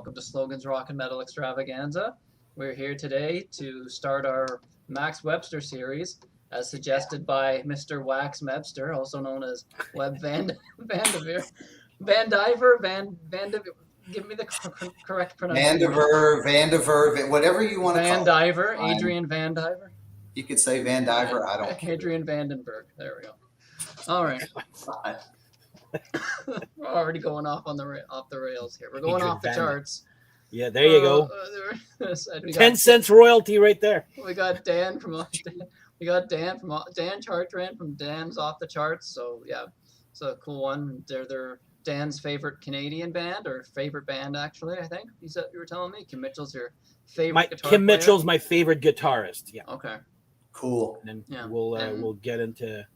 welcome to Slogan's Rock and Metal Extravaganza. We're here today to start our Max Webster series, as suggested by Mr. Wax Webster, also known as Web Vandeveer. Van Diver, give me the correct pronunciation. Vandiver, whatever you want to call Van Diver, Adrian Van Diver. You could say Van Diver, I don't care. Adrian Vandenberg, there we go. All right. We're already going off the rails here. We're going Adrian off the charts. Yeah, there you go. 10 cents royalty right there. We got Dan Chartrand from Dan's Off the Charts. So yeah, it's a cool one. They're Dan's favorite Canadian band, or favorite band actually. I think you were telling me. Kim Mitchell's your favorite guitar Kim player? Mitchell's my favorite guitarist. Yeah. Okay. Cool. And then we'll get into.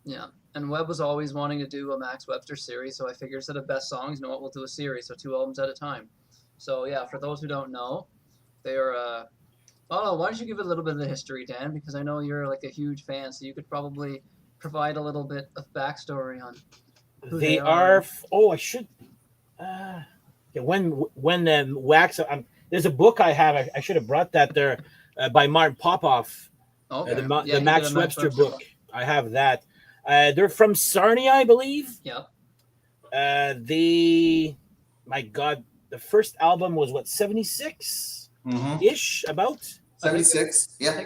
Yeah. And Webb was always wanting to do a Max Webster series, so I figured instead of best songs, you know what, we'll do a series, so 2 albums at a time. So yeah, for those who don't know, they are. Why don't you give a little bit of the history, Dan? Because I know you're like a huge fan, so you could probably provide a little bit of backstory on. Who they are. I should. When Wax. There's a book I have. I should have brought that there by Martin Popoff. Okay. The Max Webster book. I have that. They're from Sarnia, I believe. Yeah. My God, the first album was what, 76-ish, about 76. Yeah.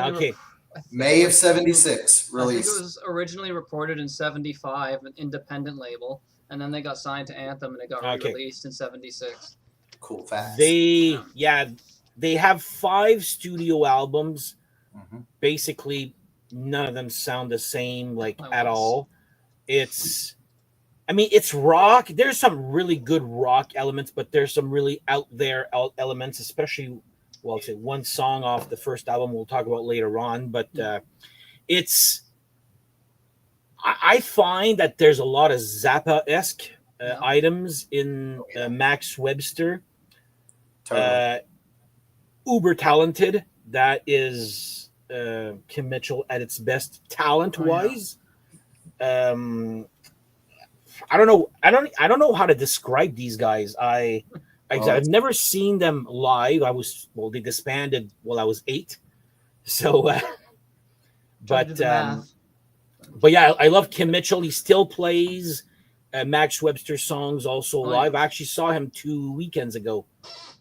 Okay. May of 76 release. I think it was originally recorded in 75, an independent label, and then they got signed to Anthem and it got re-released in 76. Cool facts. They have 5 studio albums. Mm-hmm. Basically, none of them sound the same, at all. It's rock. There's some really good rock elements, but there's some really out there elements, especially, say one song off the first album we'll talk about later on. But I find that there's a lot of Zappa-esque items in Max Webster. Totally. Uber talented. That is Kim Mitchell at its best talent-wise. I don't know how to describe these guys. I've never seen them live. They disbanded while I was 8. So, but yeah, I love Kim Mitchell. He still plays Max Webster songs also live. I actually saw him 2 weekends ago.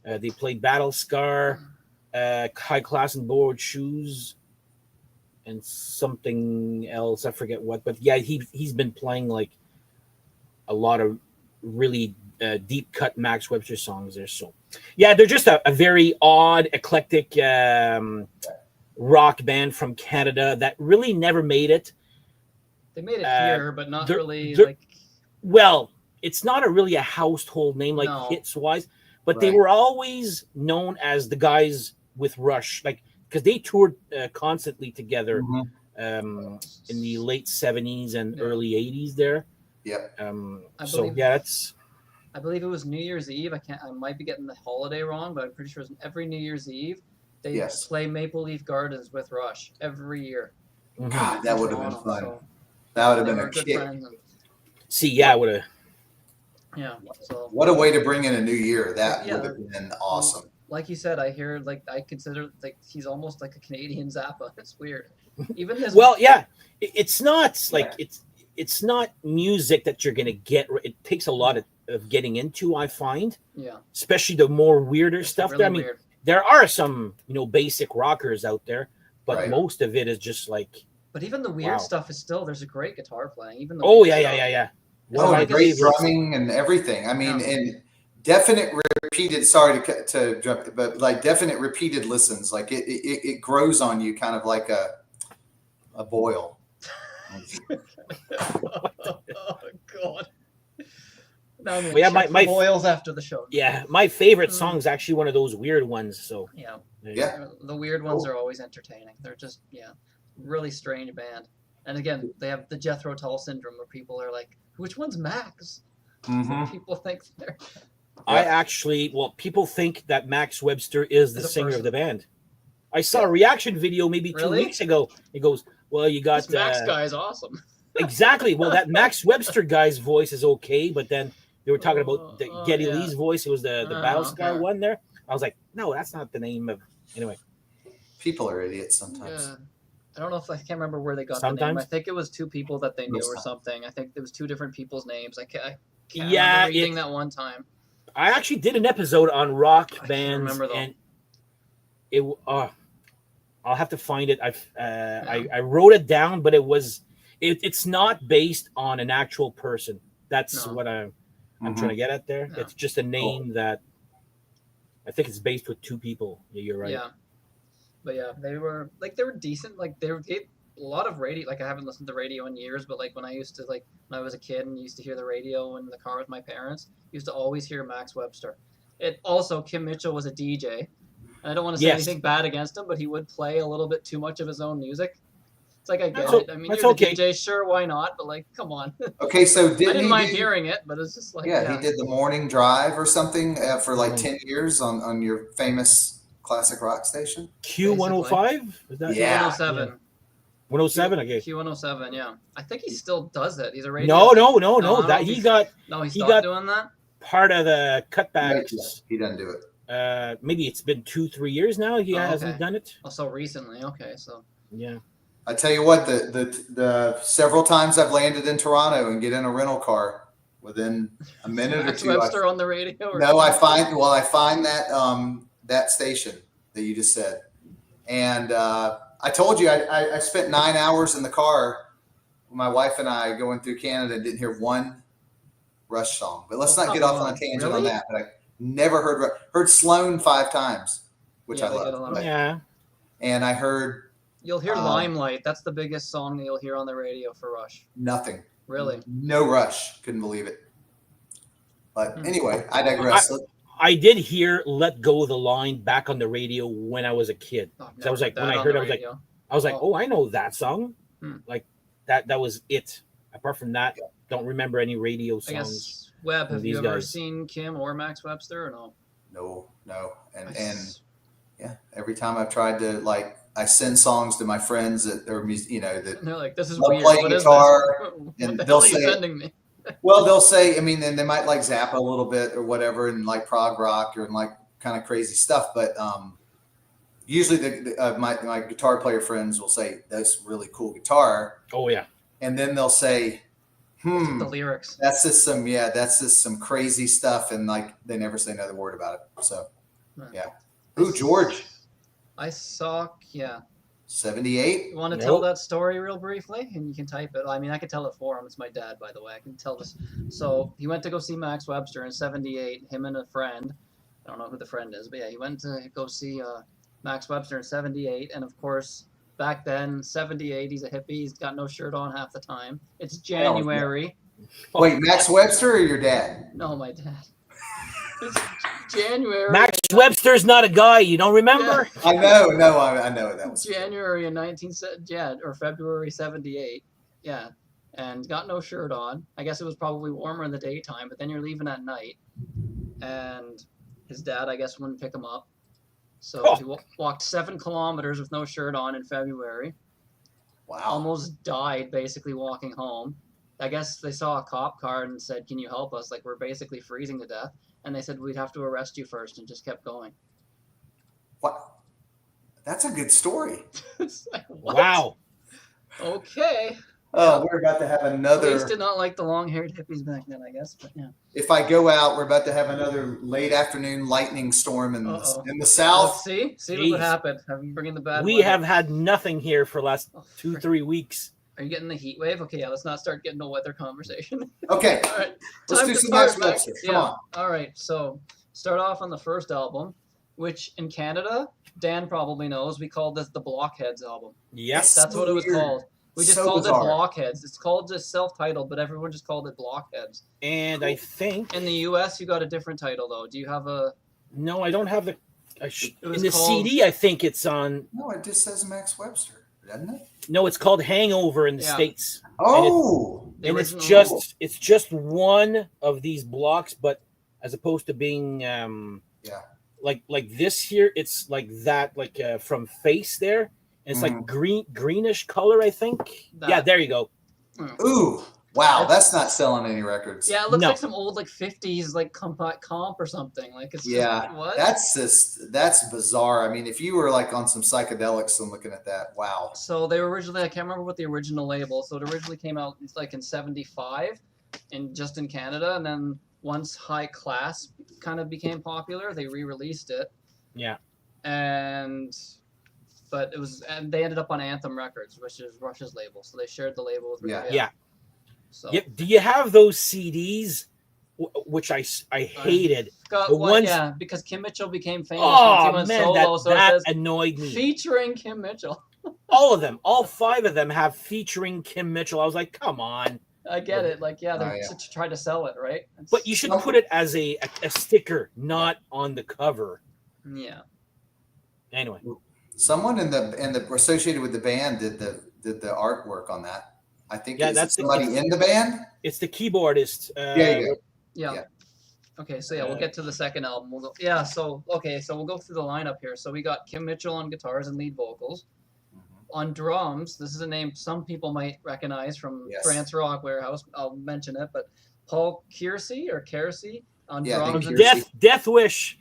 They played Battle Scar, High Class and Borrowed Shoes, and something else. I forget what. But yeah, he's been playing a lot of really deep cut Max Webster songs there. So yeah, they're just a very odd, eclectic rock band from Canada that really never made it. They made it here, but not really Well, it's not really a household name hits wise, but they were always known as the guys with Rush, because they toured constantly together in the late 70s and early 80s there. Yep. I believe it was New Year's Eve. I might be getting the holiday wrong, but I'm pretty sure every New Year's Eve they play Maple Leaf Gardens with Rush every year. God, that would have been fun. So that would have been a kick. I would have. Yeah. So what a way to bring in a new year. That would have been awesome. Like you said, I consider he's almost like a Canadian Zappa. It's weird. Even this. Well, yeah, it's not it's not music that you're gonna get. It takes a lot of getting into, I find. Yeah. Especially the more weirder stuff. Really there. There are some basic rockers out there, but most of it is just But even the weird stuff is still. There's a great guitar playing. Even the yeah. Great drumming and everything. And definite repeated. Sorry to jump, but definite repeated listens. It grows on you, kind of like a boil. Oh God! My boils after the show. Yeah, my favorite song is actually one of those weird ones. So yeah. The weird ones are always entertaining. They're just really strange band. And again, they have the Jethro Tull syndrome, where people are like, "Which one's Max?" So people think they're. People think that Max Webster is the singer of the band. I saw a reaction video maybe 2 weeks ago. It goes, "Well, you got this Max guy is awesome." Exactly. Well, that Max Webster guy's voice is okay, but then they were talking about the Geddy yeah. Lee's voice. It was the Battlestar Okay. one there. I was like, no, that's not the name of. Anyway, People are idiots sometimes. Yeah. I don't know if I can't remember where they got the name. Sometimes. I think it was two people that they knew Most or times. something. I think there was two different people's names. I can't Yeah, remember reading that one time. I actually did an episode on rock I can't bands, remember, though. and it. I'll have to find it. I wrote it down, but it's not based on an actual person. That's No. what I'm Mhm. trying to get at there. No. It's just a name that I think it's based with two people. Yeah, you're right. Yeah. But yeah, they were decent. Like they were a lot of radio. Like I haven't listened to radio in years, but like when I used to when I was a kid and used to hear the radio in the car with my parents, used to always hear Max Webster. It also Kim Mitchell was a DJ. And I don't want to say anything bad against him, but he would play a little bit too much of his own music. It's like I get it. I mean, that's you're okay. the DJ, sure, why not? But like, come on. Okay, so I didn't mind hearing it, but it's just like he did the morning drive or something for like 10 years on your famous classic rock station. Q105? Is that Q107. 107? Okay. Q107, yeah. I think he still does it. He's a radio. No. I don't know That if he he's- got No, he he stopped got- doing that. part of the cutbacks. He doesn't do it. Maybe it's been 2-3 years now. He hasn't done it. Oh, so recently. Okay, so Yeah. I tell you what, the several times I've landed in Toronto and get in a rental car within a minute or Max two. Webster on the radio. Or No, I find that station that you just said, and I told you I spent 9 hours in the car with my wife and I going through Canada and didn't hear one Rush song. But let's not get off on a tangent on Really? that. But I never heard Sloan 5 times, which Yeah, I they get a love. lot of- Yeah. And I heard You'll hear Limelight. That's the biggest song that you'll hear on the radio for Rush. nothing. Really? No Rush. Couldn't believe it. But Hmm. anyway, I digress. I did hear "Let Go of the Line" back on the radio when I was a kid. Oh, I've So I was never like, heard when that I on heard the it, I was like, radio. oh, I know that song. Hmm. Like that was it. Apart from that, don't remember any radio I songs. guess, Webb, from have you these ever guys. seen Kim or Max Webster or no? No. And Nice. yeah, every time I've tried to I send songs to my friends that are that And they're like, this is love weird. playing What is guitar, this? What and the they'll hell are you say- sending me? well, they'll say, I mean, then they might like Zappa a little bit or whatever, and like prog rock or like kind of crazy stuff. But usually my guitar player friends will say, that's really cool guitar. Oh yeah. And then they'll say, The lyrics. that's just some crazy stuff. And like, they never say another word about it. So yeah. Who, George? I saw, yeah. 78. You want to Nope. tell that story real briefly? And you can type it. I mean, I can tell it for him. It's my dad, by the way. I can tell this. So he went to go see Max Webster in 78, him and a friend. I don't know who the friend is, but yeah, he went to go see Max Webster in 78. And of course, back then, 78, he's a hippie. He's got no shirt on half the time. It's January. Wait, Max Webster or your dad? No, my dad. It's January. Max Webster's not a guy. You don't remember? I know. No, I know that was January in or February 78. Yeah. And got no shirt on. I guess it was probably warmer in the daytime, but then you're leaving at night. And his dad, I guess, wouldn't pick him up. So Oh. he walked 7 kilometers with no shirt on in February. Wow. Almost died basically walking home. I guess they saw a cop car and said, "Can you help us? Like, we're basically freezing to death." And they said, "We'd have to arrest you first," and just kept going. What? That's a good story. It's like, what? Wow. Okay. Oh, we're about to have Police another. did not like the long-haired hippies back then, I guess. But yeah. If I go out, we're about to have another late afternoon lightning storm in Uh-oh. the Oh, south. see, look Jeez. what happened. I'm bringing the bad. We weather. have had nothing here for the last Oh, 2-3 weeks. Are you getting the heat wave? Okay, yeah. Let's not start getting a weather conversation. Okay, All right. let's time do to some start, Max Max. Webster. Come Yeah. on. All right. So start off on the first album, which in Canada, Dan probably knows, we called this the Blockheads album. Yes. That's So what it was weird. called. We just So called bizarre. it Blockheads. It's called just self-titled, but everyone just called it Blockheads. And I think In the U.S., you got a different title though. Do you have a? no, I don't have the. It In was the called- CD, I think it's on. No, it just says Max Webster, doesn't it? No, it's called Hangover in the Yeah. States. Oh, The And it's original- just one of these blocks, but as opposed to being like this here, it's like that, like from face there. And it's like greenish color, I think. That. Yeah, there you go. ooh, Wow, that's not selling any records. Yeah, it looks No. like some old like 50s like comp or something. Like it's Yeah, just what? that's bizarre. I mean, if you were like on some psychedelics and looking at that, wow. So they were originally, I can't remember what the original label. So it originally came out like in '75, just in Canada, and then once High Class kind of became popular, they re-released it. Yeah. But they ended up on Anthem Records, which is Rush's label. So they shared the label with Rebellion. Yeah. So Yep. Do you have those CDs, which I hated? because Kim Mitchell became famous. Oh, once he went man, solo, so that it says annoyed me. featuring Kim Mitchell. All of them, all 5 of them have featuring Kim Mitchell. I was like, come on. I get it. Like, yeah, they're Oh, yeah. to try to sell it, right? But you should put it as a sticker, not on the cover. Yeah. Anyway, Someone in the associated with the band did the artwork on that. I think that's somebody in the band. It's the keyboardist. There you go. Yeah. Okay, so we'll get to the second album. We'll go. Yeah, so we'll go through the lineup here. So we got Kim Mitchell on guitars and lead vocals. On drums, this is a name some people might recognize from France Rock Warehouse. I'll mention it, but Paul Kersey on drums. Death Wish.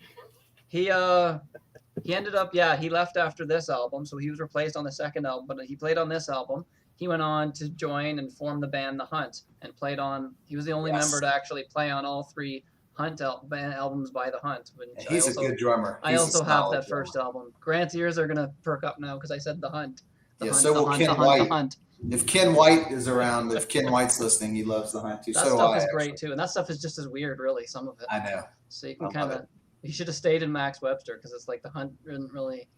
He ended up, he left after this album, so he was replaced on the second album, but he played on this album. He went on to join and form the band The Hunt and played on, he was the only member to actually play on all 3 Hunt albums by The Hunt. He's a good drummer. I also have that first album. Grant's ears are going to perk up now because I said The Hunt. So will Ken White. If Ken White is around, if Ken White's listening, he loves The Hunt too. That stuff is great too. And that stuff is just as weird, really, some of it. I know. So you can kind of, he should have stayed in Max Webster because it's like The Hunt didn't really.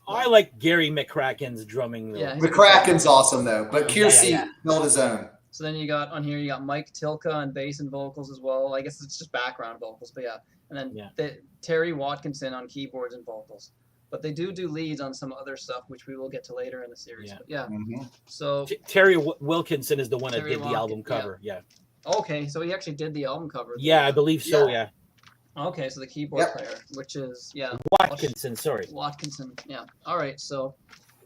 I like Gary McCracken's drumming though. Yeah, McCracken's awesome though, but Kersey held his own. So then you got Mike Tilka on bass and vocals as well. I guess it's just background vocals, but yeah. And then Terry Watkinson on keyboards and vocals. But they do leads on some other stuff, which we will get to later in the series. Yeah. But so Terry Wilkinson is the one that did the album cover. Yeah. Okay, so he actually did the album cover. Yeah, I believe so. Yeah. Okay, so the keyboard player, which is Watkinson. Sorry, Watkinson. Yeah. All right, so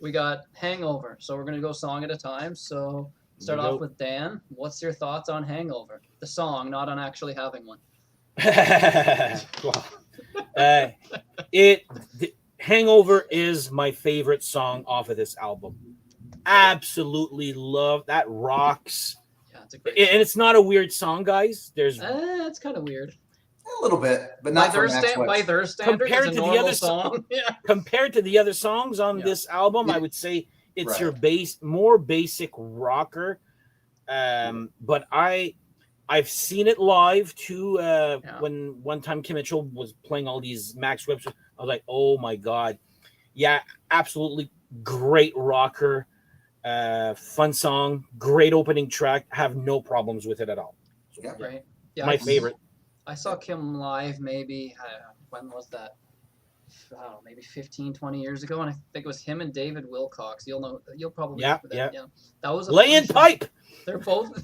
we got Hangover. So we're gonna go song at a time. So start off with Dan. What's your thoughts on Hangover? The song, not on actually having one. Hangover is my favorite song off of this album. Absolutely love that. Rocks. Yeah, it's a great and it's not a weird song, guys. It's kind of weird. A little bit, but not by their standards. Compared to the other song, compared to the other songs on this album, I would say it's your more basic rocker. But I've seen it live too. When one time Kim Mitchell was playing all these Max Webster, I was like, oh my god, yeah, absolutely great rocker, fun song, great opening track. Have no problems with it at all. Yeah, right. Yeah, my favorite. I saw Kim live maybe, when was that? I don't know, maybe 15, 20 years ago. And I think it was him and David Wilcox. You'll probably yeah. That was Lay-in pipe. They're both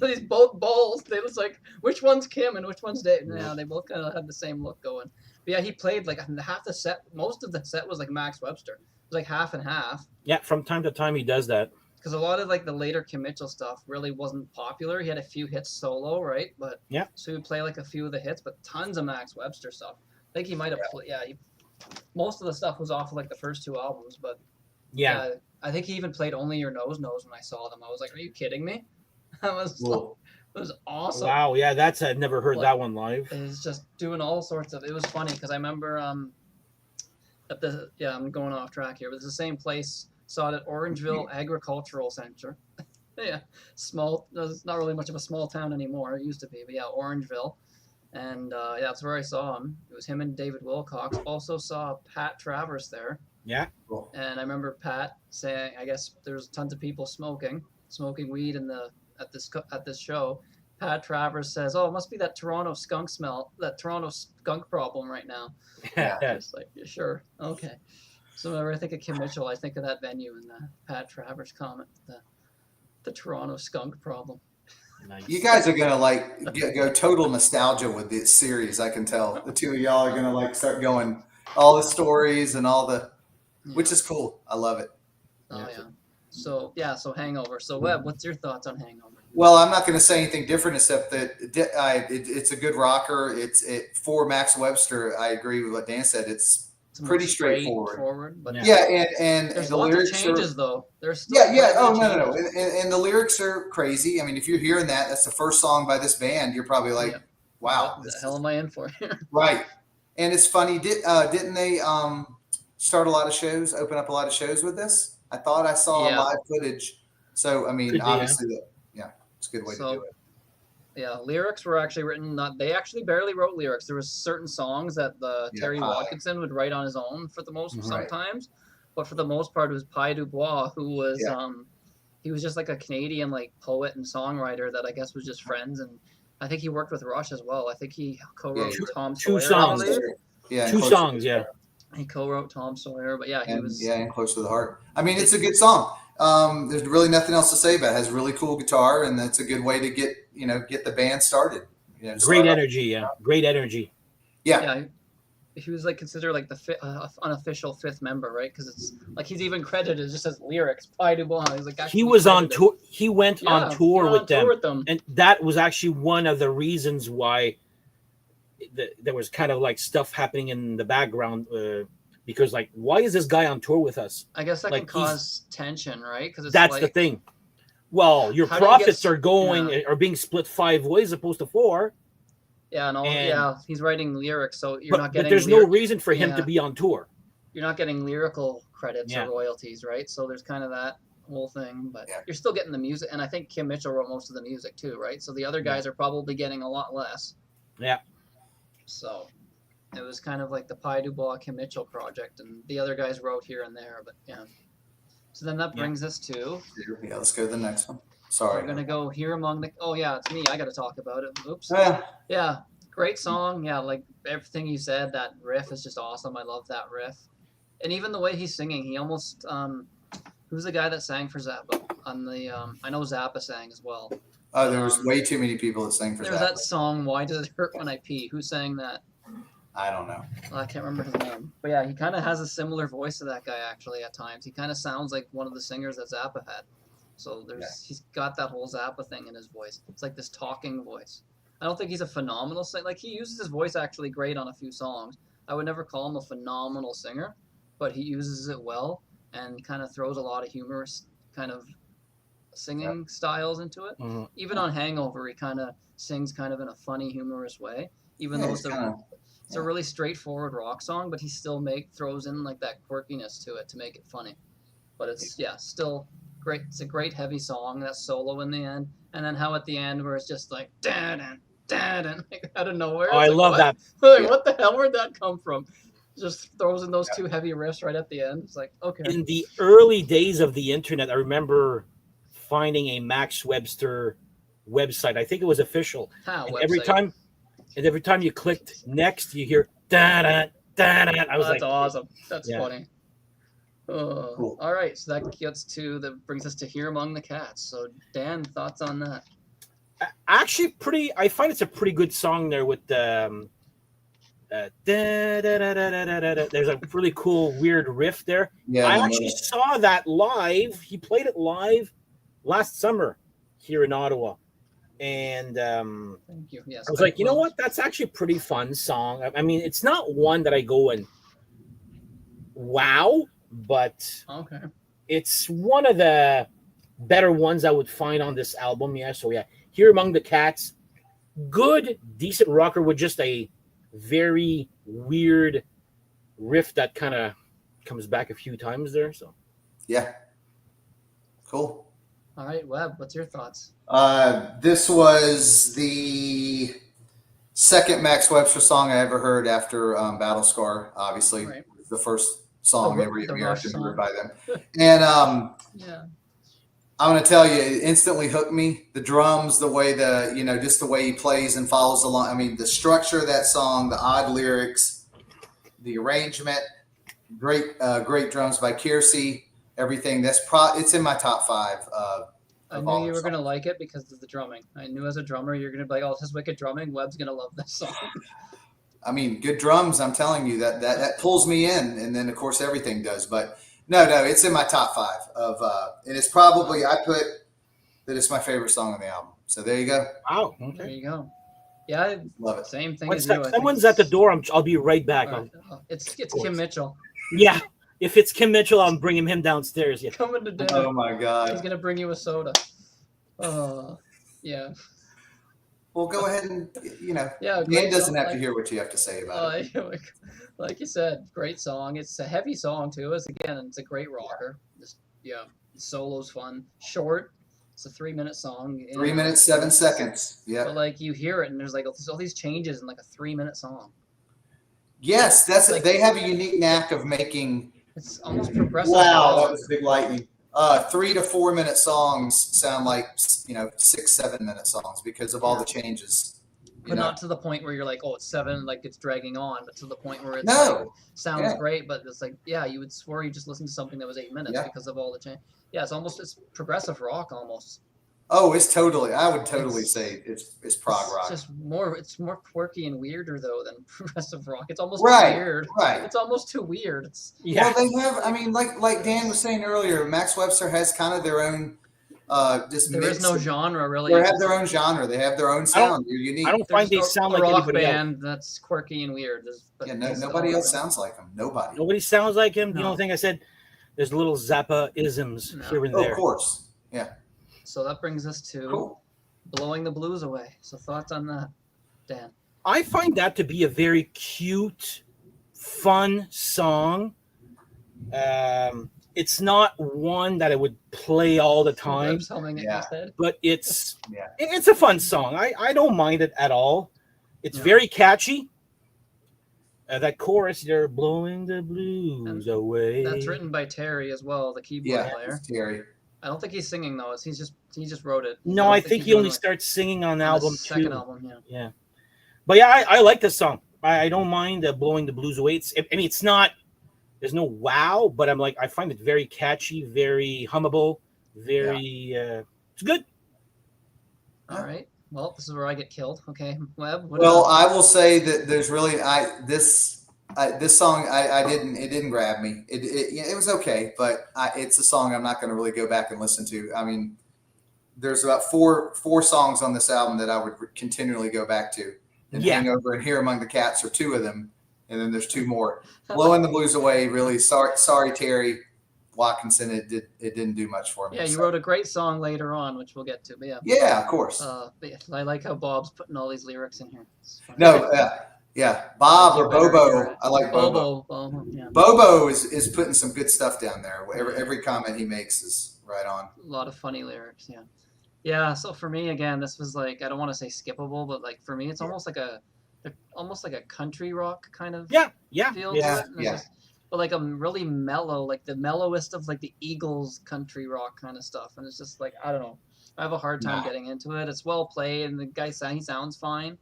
balls. They was like, which one's Kim and which one's David? Yeah, they both kind of had the same look going. But yeah, he played like half the set. Most of the set was like Max Webster. It was like half and half. Yeah, from time to time he does that. Because a lot of like the later Kim Mitchell stuff really wasn't popular. He had a few hits solo, right? But so he would play like a few of the hits, but tons of Max Webster stuff. I think he might have played. Yeah, most of the stuff was off of like the first 2 albums, but I think he even played Only Your Nose Knows when I saw them. I was like, are you kidding me? It was awesome. Wow, yeah, I've never heard that one live. It was just doing all sorts of. It was funny because I remember I'm going off track here, but it's the same place. Saw it at Orangeville Agricultural Center. Yeah, small. It's not really much of a small town anymore. It used to be, but yeah, Orangeville. And that's where I saw him. It was him and David Wilcox. Also saw Pat Travers there. Yeah. Cool. And I remember Pat saying, I guess there's tons of people smoking weed at this show. Pat Travers says, "Oh, it must be that Toronto skunk smell, that Toronto skunk problem right now." Yeah. It's like, yeah, sure, okay. So whenever I think of Kim Mitchell, I think of that venue and Pat Travers comment, the Toronto skunk problem. Nice. You guys are gonna like go total nostalgia with this series. I can tell the 2 of y'all are gonna like start going all the stories and all the, which is cool. I love it. Oh yeah. So Hangover. So Webb, what's your thoughts on Hangover? Well, I'm not going to say anything different except that it's a good rocker. For Max Webster. I agree with what Dan said. It's pretty straightforward. But and there's the lots of lyrics changes though. There's still Oh no. And the lyrics are crazy. I mean, if you're hearing that's the first song by this band, you're probably like, wow, what the hell am I in for here? Right. And it's funny. Didn't they start a lot of shows, open up a lot of shows with this? I thought I saw live footage. So I mean, obviously, it's a good way to do it. Yeah, lyrics were actually written. They actually barely wrote lyrics. There was certain songs that Terry Watkinson would write on his own for the most sometimes, but for the most part, it was Pi Dubois who was he was just like a Canadian like poet and songwriter that I guess was just friends, and I think he worked with Rush as well. I think he co-wrote Tom Sawyer. 2 songs. Yeah, 2 songs. Yeah. He co-wrote Tom Sawyer, but he was and Close to the Heart. I mean, it's a good song. There's really nothing else to say about it. It has really cool guitar, and that's a good way to get the band started. Great energy, great energy. Yeah, he was like considered like the unofficial 5th member, right? Because it's like he's even credited just as lyrics. Pi Dubois. He's like he was on tour. He went on tour with them, and that was actually one of the reasons why there was kind of like stuff happening in the background. Because like, why is this guy on tour with us? I guess that can cause tension, right? Because that's the thing. Well, your profits are being split 5 ways opposed to 4. Yeah, and he's writing lyrics, so you're not getting. But there's no reason for him to be on tour. You're not getting lyrical credits or royalties, right? So there's kind of that whole thing, but you're still getting the music. And I think Kim Mitchell wrote most of the music too, right? So the other guys are probably getting a lot less. Yeah. So it was kind of like the Pi Dubois Kim Mitchell project, and the other guys wrote here and there, but So then that brings us to. Yeah, let's go to the next one. Sorry. We're gonna go Here Among the. Oh yeah, it's me. I got to talk about it. Oops. Yeah. Great song. Yeah, like everything you said. That riff is just awesome. I love that riff, and even the way he's singing. He almost. Who's the guy that sang for Zappa on the? I know Zappa sang as well. Oh, there was way too many people that sang for Zappa. There's that song. Why does it hurt when I pee? Who sang that? I don't know. Well, I can't remember his name. But yeah, he kind of has a similar voice to that guy, actually, at times. He kind of sounds like one of the singers that Zappa had. So he's got that whole Zappa thing in his voice. It's like this talking voice. I don't think he's a phenomenal singer. Like, he uses his voice actually great on a few songs. I would never call him a phenomenal singer, but he uses it well and kind of throws a lot of humorous kind of singing styles into it. Mm-hmm. Even on Hangover, he kind of sings kind of in a funny, humorous way, even though it's a really straightforward rock song, but he still throws in like that quirkiness to it to make it funny. But it's still great. It's a great heavy song. That solo in the end, and then how at the end where it's just like dad like out of nowhere. Oh, I love that. Like, what the hell? Where'd that come from? Just throws in those 2 heavy riffs right at the end. It's like, okay. In the early days of the internet, I remember finding a Max Webster website. I think it was official. And every time you clicked next, you hear da-da, da-da. I was that's awesome. That's funny. Cool. All right, so that brings us to Here Among the Cats. So Dan, thoughts on that? Actually, I find it's a pretty good song there with the there's a really cool weird riff there. Yeah, I actually saw that live. He played it live last summer here in Ottawa. And thank you. Yes, I was like, you know what? That's actually a pretty fun song. I mean, it's not one that I go and wow, but it's one of the better ones I would find on this album. Yeah, so Here Among the Cats, good, decent rocker with just a very weird riff that kind of comes back a few times there. So cool. All right, Webb, what's your thoughts? This was the second Max Webster song I ever heard after Battle Scar, obviously. Right. The first song every year I've heard by them. And I'm going to tell you, it instantly hooked me. The drums, the way just the way he plays and follows along. I mean, the structure of that song, the odd lyrics, the arrangement, great drums by Kiersey. Everything it's in my top 5. I knew you were gonna like it because of the drumming. I knew as a drummer you're gonna be like, "Oh, it's just wicked drumming." Webb's gonna love this song. I mean, good drums. I'm telling you that pulls me in, and then of course everything does. But no, it's in my top 5 of, and it's probably I put that it's my favorite song on the album. So there you go. Wow. There Okay. you go. Yeah, Love it. same thing One as sec. you. I think Someone's at the door. I'll be right back. all right. It's course. Kim Mitchell Yeah. If it's Kim Mitchell, I'm bringing him downstairs. Yeah. coming to dinner. Oh my He's God. gonna bring you a soda. Yeah. Well, go ahead and Yeah, Dan great doesn't song, have to hear what you have to say about it. Like you said, great song. It's a heavy song too. It's a great rocker. Just the solo's fun. Short. It's a 3-minute song. 3 minutes 7 seconds. Yeah. But like you hear it, and there's like all these changes in like a 3-minute song. Yes, that's Like- they have a unique knack of making. It's almost progressive. Wow, that was big lightning. 3 to 4 minute songs sound like 6-7 minute songs because of all the changes. But not to the point where you're like, oh, it's 7, like it's dragging on, but to the point where it's No. like, sounds great, but it's like, yeah, you would swear you just listened to something that was 8 minutes because of all the change. Yeah, it's progressive rock almost. Oh, it's totally. I would totally say it's prog rock. It's more quirky and weirder though than progressive rock. It's almost Right, weird. right. It's almost too weird. Yeah. Well, they have. I mean, like Dan was saying earlier, Max Webster has kind of their own. There is no genre really. They have their own genre. They have their own sound. They're unique. I don't find they sound like rock anybody band else. that's quirky and weird. Nobody else sounds like them. Nobody. Nobody sounds like him. No. The only thing I said, there's little Zappa isms here and Oh, there. of course. Yeah. So that brings us to Blowing the Blues Away. So thoughts on that, Dan? I find that to be a very cute, fun song. It's not one that I would play all the time, Web's humming it in his head. but it's a fun song. I don't mind it at all. It's very catchy. That chorus, they're blowing the blues away. That's written by Terry as well, the keyboard player. It's Terry. I don't think he's singing though. He just wrote it. No, I think he only starts singing on album 2. Second album, yeah. But yeah, I like this song. I don't mind blowing the blues away. It's not. There's no wow, but I find it very catchy, very hummable, very. It's good. All right. Well, this is where I get killed. Okay, Webb. Well, I will say that there's really this song it didn't grab me. It was okay, but it's a song I'm not going to really go back and listen to. I mean, there's about four songs on this album that I would continually go back to. And Hangover and Here Among the Cats are 2 of them, and then there's 2 more. Blowing the Blues Away, really. Sorry, Terry Watkinson. It didn't do much for me. Yeah, you wrote a great song later on, which we'll get to. But yeah, of course. But I like how Bob's putting all these lyrics in here. No, yeah, Bob or Bobo. I like Bobo. Bobo is putting some good stuff down there. Every comment he makes is right on. A lot of funny lyrics. Yeah. So for me, again, this was like, I don't want to say skippable, but like for me, it's almost like a country rock kind of feel to it. But like a really mellow, like the mellowest of like the Eagles country rock kind of stuff. And it's just like, I don't know. I have a hard time getting into it. It's well played, and the guy he sounds fine.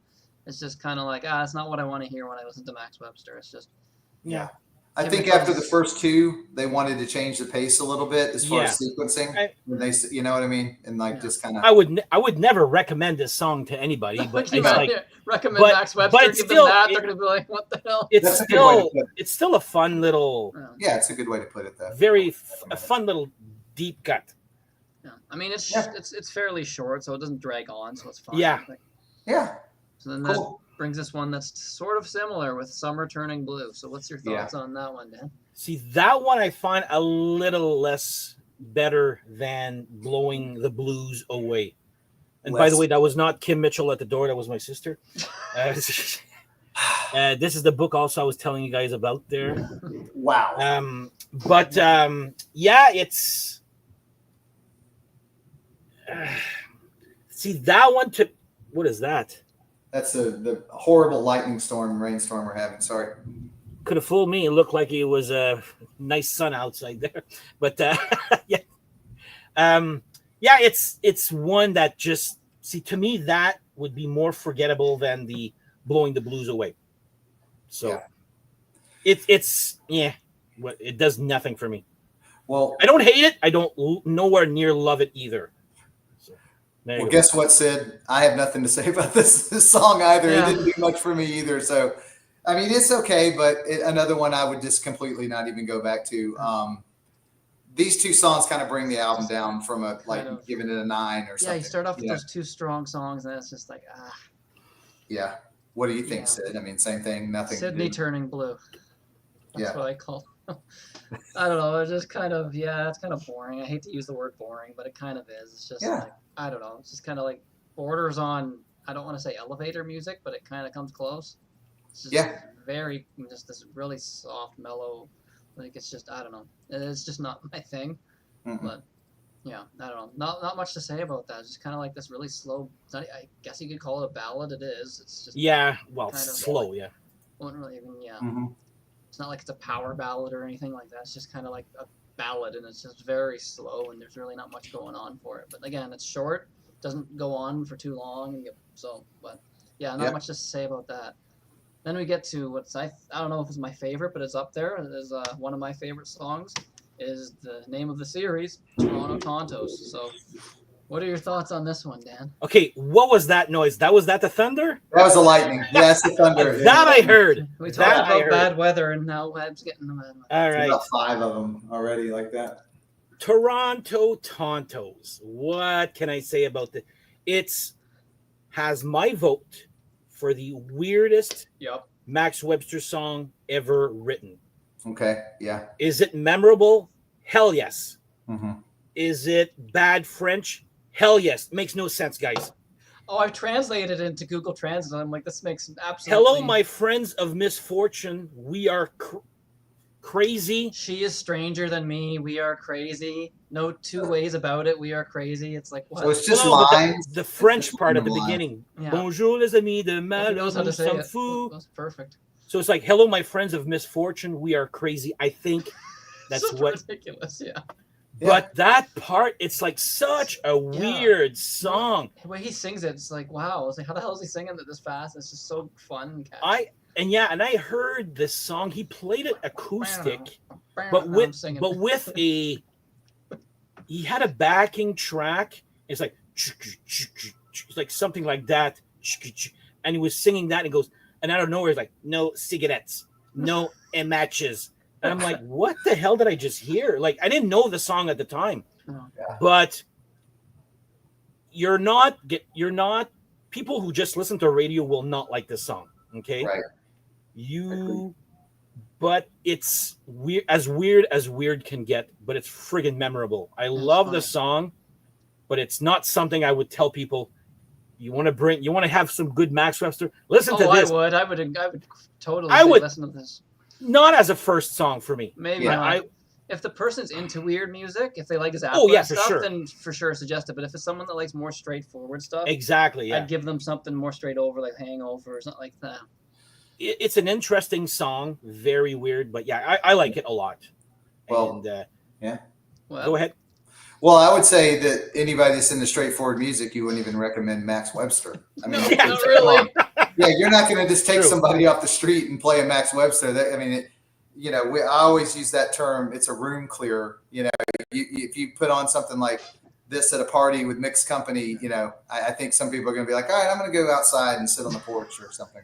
It's just kind of like, it's not what I want to hear when I listen to Max Webster. It's just I think after the first 2, they wanted to change the pace a little bit as far as sequencing. When they, you know what I mean, and just kind of. I would never recommend this song to anybody, but it's like recommend Max Webster. But it's give still, them that. They're gonna be like, what the hell? It's still a fun little. Yeah, it's a good way to put it. Though. A fun little deep cut. Yeah, I mean it's fairly short, so it doesn't drag on, so it's fine. Yeah. So then that brings us one that's sort of similar with Summer Turning Blue. So what's your thoughts on that one, Dan? See, that one I find a little less better than Blowing the Blues Away. And by the way, that was not Kim Mitchell at the door. That was my sister. This is the book also I was telling you guys about there. Wow. It's... see, that one took... What is that? That's the horrible rainstorm we're having. Sorry. Could have fooled me. It looked like it was a nice sun outside there. But it's one that just to me that would be more forgettable than the Blowing the Blues Away. So it does nothing for me. Well, I don't hate it. I don't nowhere near love it either. Well, guess what, Sid? I have nothing to say about this song either. Yeah. It didn't do much for me either. So, I mean, it's okay, but another one I would just completely not even go back to. these two songs kind of bring the album down from a like Kind of. giving it a 9 or something. Yeah, you start off with those two strong songs, and it's just like Yeah. What do you think, Yeah. Sid? I mean, same thing. Nothing. Sydney to do. turning blue. That's Yeah. what I call. I don't know. It's just kind of it's kind of boring. I hate to use the word boring, but it kind of is. It's just like I don't know. It's just kind of like borders on. I don't want to say elevator music, but it kind of comes close. It's just very just this really soft, mellow. Like it's just I don't know. It's just not my thing. Mm-hmm. But yeah, I don't know. Not much to say about that. It's just kind of like this really slow. It's not, I guess you could call it a ballad. It is. It's just slow. Yeah. Wouldn't really even Mm-hmm. It's not like it's a power ballad or anything like that. It's just kind of like a ballad, and it's just very slow, and there's really not much going on for it. But again, it's short, doesn't go on for too long, and but yeah, not much to say about that. Then we get to what's I don't know if it's my favorite, but it's up there. It is one of my favorite songs. Is the name of the series, Toronto Tontos. So, what are your thoughts on this one, Dan? Okay, what was that noise? Was that the thunder? That was the lightning. Yeah, it's the thunder. That I heard. We talked about bad weather, and now Webb's getting the bad weather. All right. About 5 of them already like that. Toronto Tontos. What can I say about this? It's has my vote for the weirdest Max Webster song ever written. Okay, yeah. Is it memorable? Hell yes. Mm-hmm. Is it bad French? Hell yes. Makes no sense, guys. Oh, I've translated it into Google Translate. I'm like, this makes absolutely. Hello, my friends of misfortune. We are crazy. She is stranger than me. We are crazy. No two ways about it. We are crazy. It's like what? So it's just lines. The French part at the beginning. Yeah. Bonjour les amis de mal. He knows how to say it. That's perfect. So it's like, hello, my friends of misfortune. We are crazy. I think that's ridiculous. Yeah. But that part, it's like such a weird song. The way he sings it, it's like, wow. It's like, how the hell is he singing it this fast? It's just so fun. And I heard this song. He played it acoustic, but with he had a backing track. It's like something like that, and he was singing that. And he goes, and out of nowhere, he's like, "No cigarettes, no matches." And I'm like, "What the hell did I just hear?" Like, I didn't know the song at the time, but you're not people who just listen to radio will not like this song. Okay, right? But it's weird as weird can get, but it's friggin' memorable. I love the song, but it's not something I would tell people. You want to have some good Max Webster? Listen to this. I would totally listen to this. Not as a first song for me. Maybe if the person's into weird music, if they like his stuff, then for sure suggest it. But if it's someone that likes more straightforward stuff, exactly, I'd give them something more straight over, like Hangover or something like that. It's an interesting song, very weird, but yeah, I like it a lot. Well, Go ahead. Well, I would say that anybody that's into straightforward music, you wouldn't even recommend Max Webster. I mean, not really. Yeah, you're not going to just take somebody off the street and play a Max Webster. I always use that term. It's a room clearer. If you put on something like this at a party with mixed company, I think some people are going to be like, all right, I'm going to go outside and sit on the porch or something.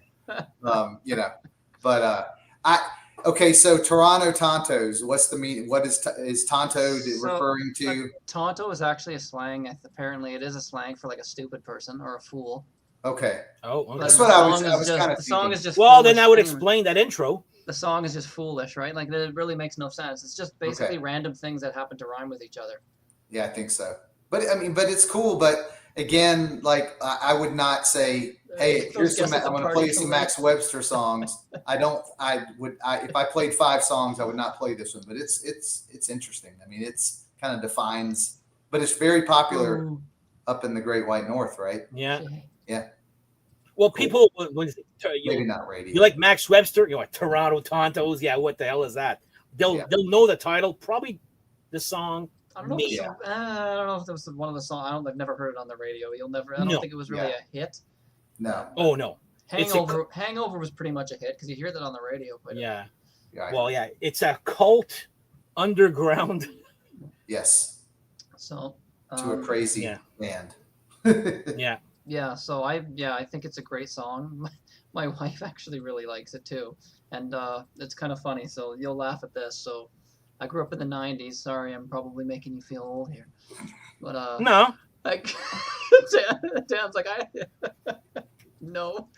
Okay, so Toronto Tontos, what's the meaning? What is Tonto referring to? Tonto is actually a slang. Apparently, it is a slang for like a stupid person or a fool. Okay. Oh, that's what I was kind of the song is just then that would explain that intro. The song is just foolish, right? Like it really makes no sense. It's just basically random things that happen to rhyme with each other. Yeah, I think so. But it's cool. But again, like I would not say, hey, here's I'm going to play you some Max Webster songs. If I played 5 songs, I would not play this one. But it's interesting. I mean, it's kind of defines, but it's very popular up in the Great White North, right? Yeah. Yeah. Well, people, maybe not radio. You like Max Webster? You're like Toronto Tontos. Yeah, what the hell is that? They'll know the title, probably the song. I don't know. I don't know if it was one of the songs. I've never heard it on the radio. I don't think it was really a hit. No. Oh no. Hangover was pretty much a hit because you hear that on the radio. Yeah. Well, yeah, it's a cult underground. Yes. So. To a crazy band. Yeah. Yeah. So I think it's a great song. My wife actually really likes it too, and it's kind of funny. So you'll laugh at this. So. I grew up in the '90s. Sorry, I'm probably making you feel old here, but No. like Dan's like no,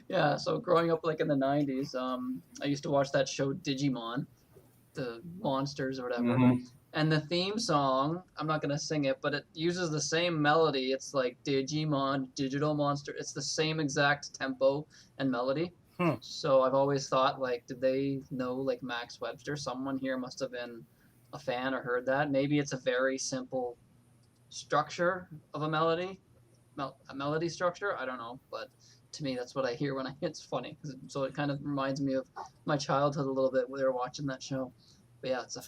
yeah. So growing up like in the '90s, I used to watch that show Digimon, the monsters or whatever. Mhm. And the theme song, I'm not gonna sing it, but it uses the same melody. It's like Digimon, Digital Monster. It's the same exact tempo and melody. So I've always thought, like, did they know like Max Webster? Someone here must have been a fan or heard that. Maybe it's a very simple structure of a melody, a melody structure. I don't know, but to me, that's what I hear when I. It's funny, so it kind of reminds me of my childhood a little bit. When they were watching that show, but yeah, it's a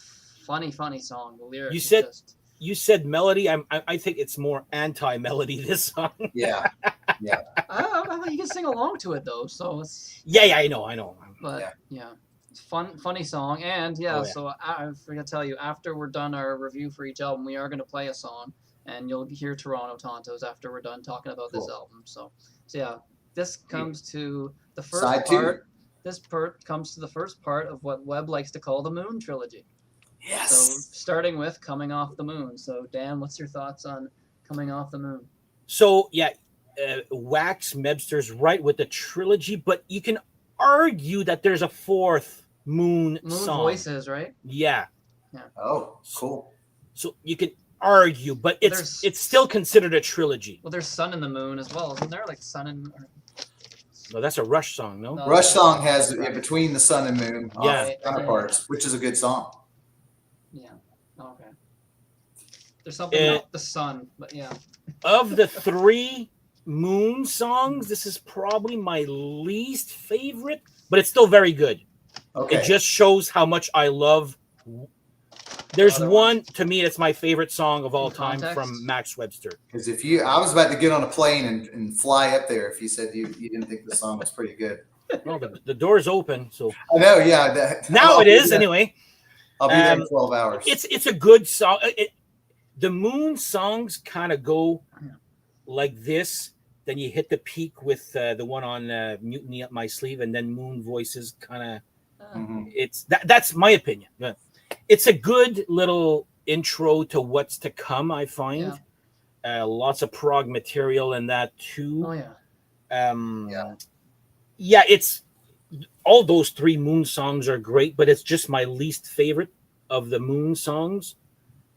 funny song. The lyrics. You said melody. I think it's more anti-melody. This song. Yeah. You can sing along to it though, so it's. Yeah, I know. But yeah, it's funny song, and so I forgot to tell you. After we're done our review for each album, we are going to play a song, and you'll hear Toronto Tontos after we're done talking about this album. So yeah, this comes to the first Side part. two. This part comes to the first part of what Webb likes to call the Moon Trilogy. Yes. So starting with Coming Off the Moon. So Dan, what's your thoughts on Coming Off the Moon? So yeah, Wax Webster's right with the trilogy, but you can argue that there's a fourth Moon song. Voices, right? Yeah. Oh, cool. So you can argue, but it's still considered a trilogy. Well, there's Sun and the Moon as well, isn't there? Like Sun and. No, that's a Rush song, no? Rush song has Between the Sun and Moon. Yeah. Counterparts, which is a good song. Yeah. Okay. There's something about the sun, but yeah. Of the three Moon songs, this is probably my least favorite, but it's still very good. Okay. It just shows how much I love. There's one to me that's my favorite song of all time from Max Webster. Because I was about to get on a plane and fly up there if you said you didn't think the song was pretty good. Well, the door's open, so I know. Yeah. Now it is anyway. I'll be there in 12 hours. It's a good song. The Moon songs kind of go like this. Then you hit the peak with the one on Mutiny Up My Sleeve, and then Moon voices kind of. It's that's my opinion. It's a good little intro to what's to come. I find lots of prog material in that too. Oh yeah. It's all those three Moon songs are great, but it's just my least favorite of the Moon songs.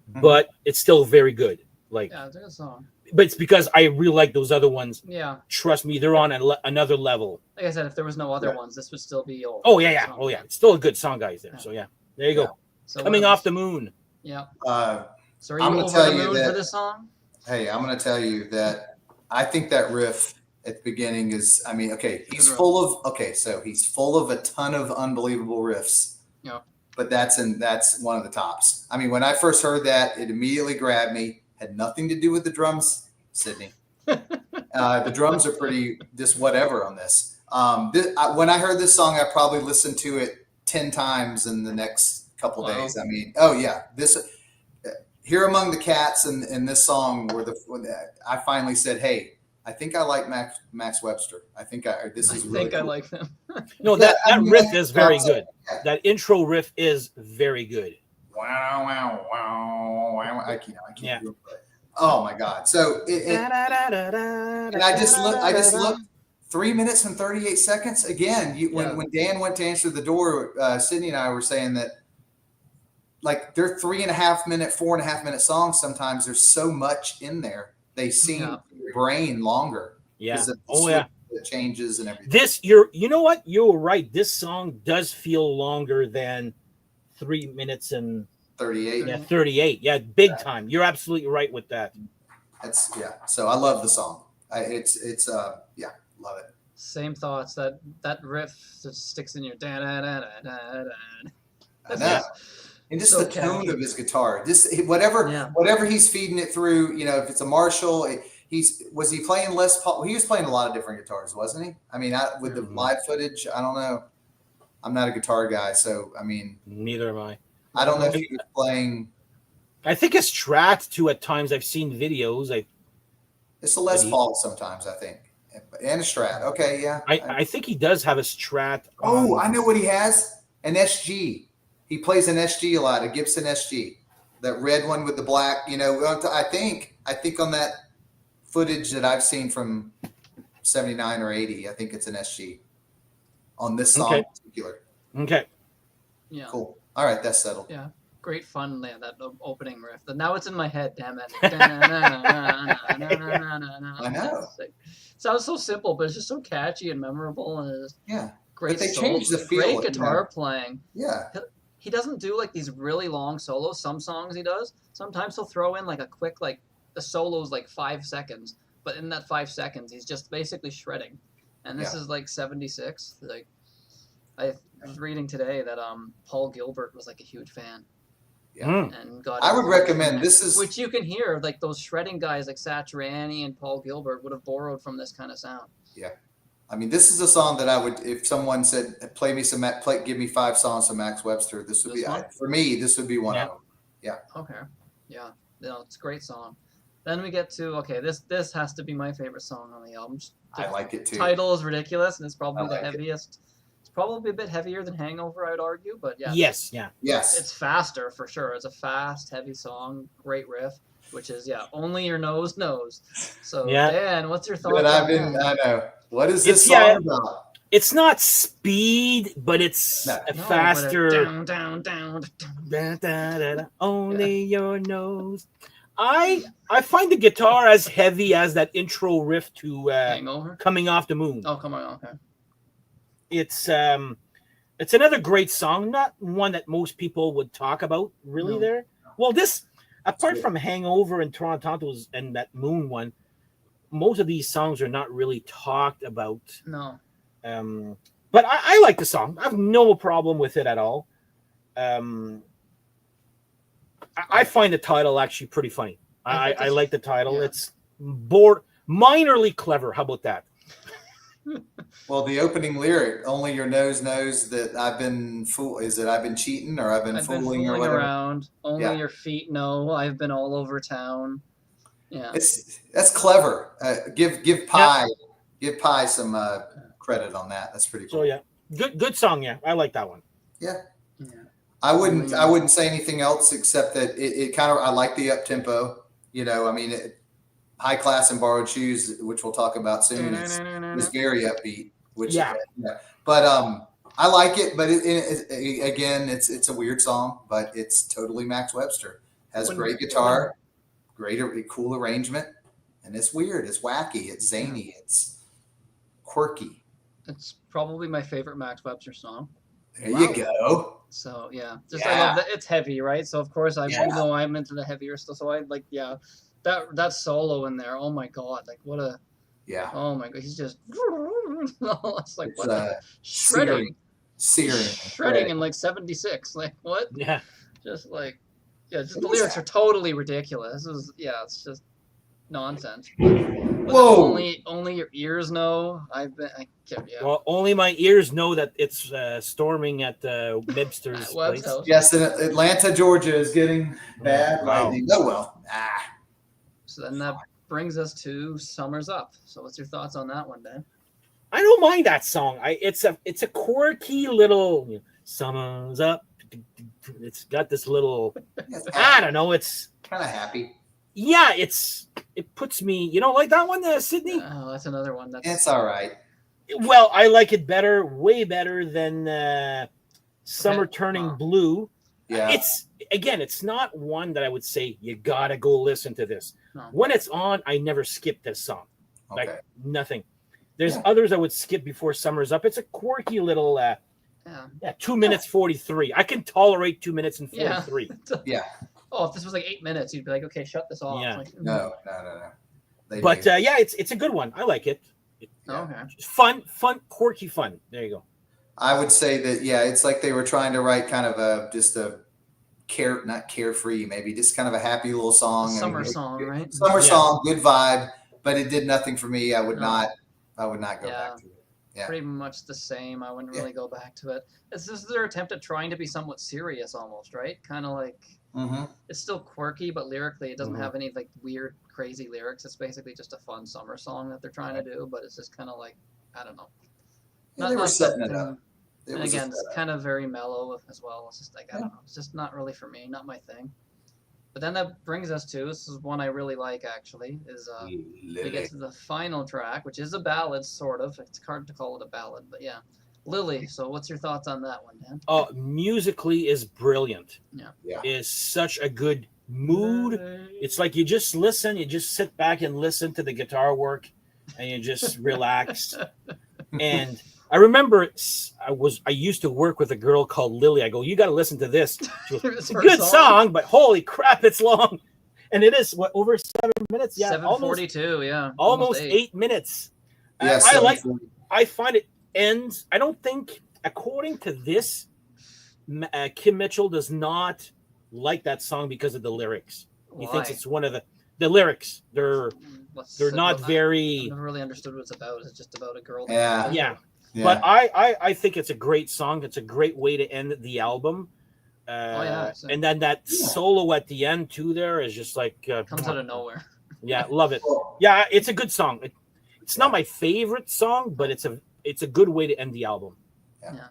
But it's still very good. Like, it's a good song. But it's because I really like those other ones. Yeah. Trust me, they're on another level. Like I said, if there was no other ones, this would still be old. Oh yeah. It's still a good song, guys. There. So yeah, there you go. So Coming Off the Moon. Yeah. I'm So are you gonna over tell the you moon that, for this song? Hey, I'm going to tell you that I think that riff at the beginning is. I mean, okay, he's riff. full of a ton of unbelievable riffs. Yeah. But that's one of the tops. I mean, when I first heard that, it immediately grabbed me. Had nothing to do with the drums, Sydney. The drums are pretty just whatever on this. When I heard this song, I probably listened to it 10 times in the next couple days. I mean, this Here Among the Cats and this song were when I finally said, "Hey, I think I like Max Webster. I think this is really cool." I like them. No, that riff is very good. Yeah. That intro riff is very good. Wow. I can't do it. Oh my God. So and I just looked 3 minutes and 38 seconds. Again, when Dan went to answer the door, Sydney and I were saying that like they're 3.5 minute, 4.5 minute songs. Sometimes there's so much in there. They seem your brain longer. Yeah. It changes and everything. You know what? You're right. This song does feel longer than 3 minutes and 38. Yeah, 38. Yeah, big time. You're absolutely right with that. So I love the song. Love it. Same thoughts. That riff just sticks in your da da da da da. I know. And just the tone of his guitar, just whatever he's feeding it through. You know, if it's a Marshall, was he playing Les Paul? He was playing a lot of different guitars, wasn't he? I mean, with the live footage, I don't know. I'm not a guitar guy, so I mean, neither am I. I don't know if he was playing. I think it's Strat too. At times, I've seen videos. It's a Les Paul sometimes, I think, and a Strat. Okay, yeah. I think he does have a Strat. I know what he has. An SG. He plays an SG a lot, a Gibson SG, that red one with the black. I think on that footage that I've seen from 79 or 80, I think it's an SG on this song in particular. Okay. Yeah. Cool. All right, that's settled. Yeah. Great fun, that opening riff. Now it's in my head, damn it. I know. Sounds so simple, but it's just so catchy and memorable, and it's great. But they changed the feel. Great guitar playing. Yeah. He doesn't do like these really long solos. Some songs he does. Sometimes he'll throw in like a quick, like the solo's like 5 seconds, but in that 5 seconds he's just basically shredding. And this is like 76. Like I was reading today that Paul Gilbert was like a huge fan. Yeah. And God, I would recommend which you can hear, like those shredding guys like Satriani and Paul Gilbert would have borrowed from this kind of sound. Yeah. I mean, this is a song that I would, if someone said, give me 5 songs of Max Webster, this would be, for me, this would be one of them. Yeah. Okay. Yeah. It's a great song. Then we get to, this has to be my favorite song on the album. I like it too. Title is ridiculous, and it's probably the heaviest. It's probably a bit heavier than Hangover, I'd argue, but yeah. Yes. It's faster for sure. It's a fast, heavy song. Great riff, which is Only Your Nose Knows. So Dan, what's your thoughts? I know. What is this song about? It's not speed, but it's a faster. Down. Only your nose. I find the guitar as heavy as that intro riff to Hangover? Coming Off the Moon. Oh, come on, okay. It's another great song, not one that most people would talk about really there. Well, this, apart from Hangover and Tontos and that Moon one, most of these songs are not really talked about. No. But I like the song. I have no problem with it at all. I find the title actually pretty funny. I like the title. Yeah. It's minorly clever. How about that? Well, the opening lyric, "Only your nose knows that I've been I've been cheating or I've been fooling or whatever." Around. Only your feet know I've been all over town. Yeah, that's clever. Give Pie some credit on that. That's pretty cool. So good song. Yeah, I like that one. Yeah. I wouldn't say anything else except that it kind of, I like the up tempo. High Class and Borrowed Shoes, which we'll talk about soon, is very upbeat. But I like it. But again, it's a weird song, but it's totally Max Webster. Has great guitar, cool arrangement, and it's weird. It's wacky. It's zany. It's quirky. It's probably my favorite Max Webster song. There you go. So I love that it's heavy, right? So of course I'm into the heavier stuff. So I like that solo in there. Oh my god, like what a Oh my god, he's just it's like shredding in like 76. Like what? Yeah. Just like just the lyrics are totally ridiculous. It's just nonsense. Whoa! Only your ears know. Well, only my ears know that it's storming at Webster's place. Yes, and Atlanta, Georgia is getting bad lightning. Oh well. So then that brings us to "Summer's Up." So what's your thoughts on that one, Dan? I don't mind that song. It's a quirky little "Summer's Up." It's got this little. I don't know. It's kind of happy. Yeah, it puts me. You don't like that one, Sydney? Oh, that's another one. It's all right. Well, I like it better, way better than Summer Turning Blue. Yeah. It's not one that I would say you gotta go listen to this. No. When it's on, I never skip this song. Okay. Like nothing. There's others I would skip before Summer's Up. It's a quirky little 2 minutes 43. I can tolerate 2 minutes and 43. Yeah. Oh, if this was like 8 minutes, you'd be like, okay, shut this off. Yeah. Like, No. But it's a good one. I like it. Okay. Fun, quirky fun. There you go. I would say that it's like they were trying to write kind of not carefree, maybe just kind of a happy little song. Summer song, right? Summer song, good vibe, but it did nothing for me. I would not go back to it. Yeah. Pretty much the same. I wouldn't really go back to it. This is their attempt at trying to be somewhat serious almost, right? Kind of like it's still quirky, but lyrically it doesn't have any like weird, crazy lyrics. It's basically just a fun summer song that they're trying to do, but it's just kind of like, I don't know. They were setting it up. It And was a again, it's setup. kind of very mellow as well. It's just like I don't know. It's just not really for me, not my thing. But then that brings us to this is one I really like actually. Is we get Lily. to the final track, which is a ballad, sort of. It's hard to call it a ballad, but yeah, Lily. So what's your thoughts on that one, Dan? Musically is brilliant. Yeah. Is such a good mood. It's like you just listen, you just sit back and listen to the guitar work, and you just relax. And I remember I used to work with a girl called Lily. I go, you got to listen to this. She goes, it's a good song, but holy crap, it's long. And it is over 7 minutes. Yeah, 7:42. Yeah, almost 8 minutes. Yeah, I find it ends. I don't think, according to this, Kim Mitchell does not like that song because of the lyrics. He thinks it's one of the lyrics. They're not very. I've never really understood what it's about. It's just about a girl. Yeah. But I think it's a great song. It's a great way to end the album. And then that solo at the end too there is just like comes out of nowhere. Yeah, love it. Yeah, it's a good song. It's not my favorite song, but it's a good way to end the album. Yeah.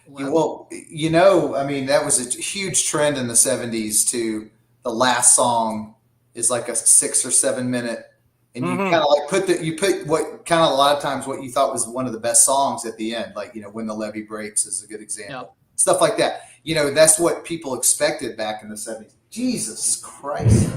Well, I mean, that was a huge trend in the 70s to the last song is like a 6 or 7 minute, and you kind of like put what kind of a lot of times what you thought was one of the best songs at the end, like, When the Levee Breaks is a good example. Stuff like that. That's what people expected back in the 70s. Jesus Christ.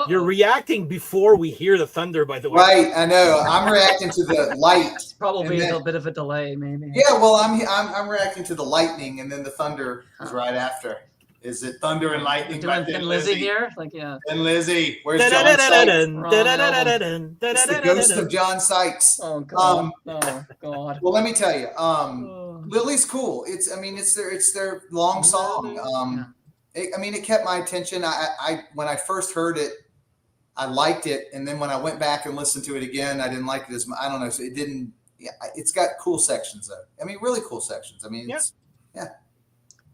You're reacting before we hear the thunder, by the way. Right, I know. I'm reacting to the light. It's probably a bit of a delay, maybe. Yeah, well, I'm reacting to the lightning, and then the thunder is right after. Is it thunder and lightning? Doing Thin Lizzy here, like Thin Lizzy, where's John Sykes? It's the ghost of John Sykes. Oh God! Oh God! Well, let me tell you, Lily's cool. It's their long song. It kept my attention. I when I first heard it, I liked it, and then when I went back and listened to it again, I didn't like it as much. I don't know. So it didn't. Yeah, it's got cool sections though. Really cool sections.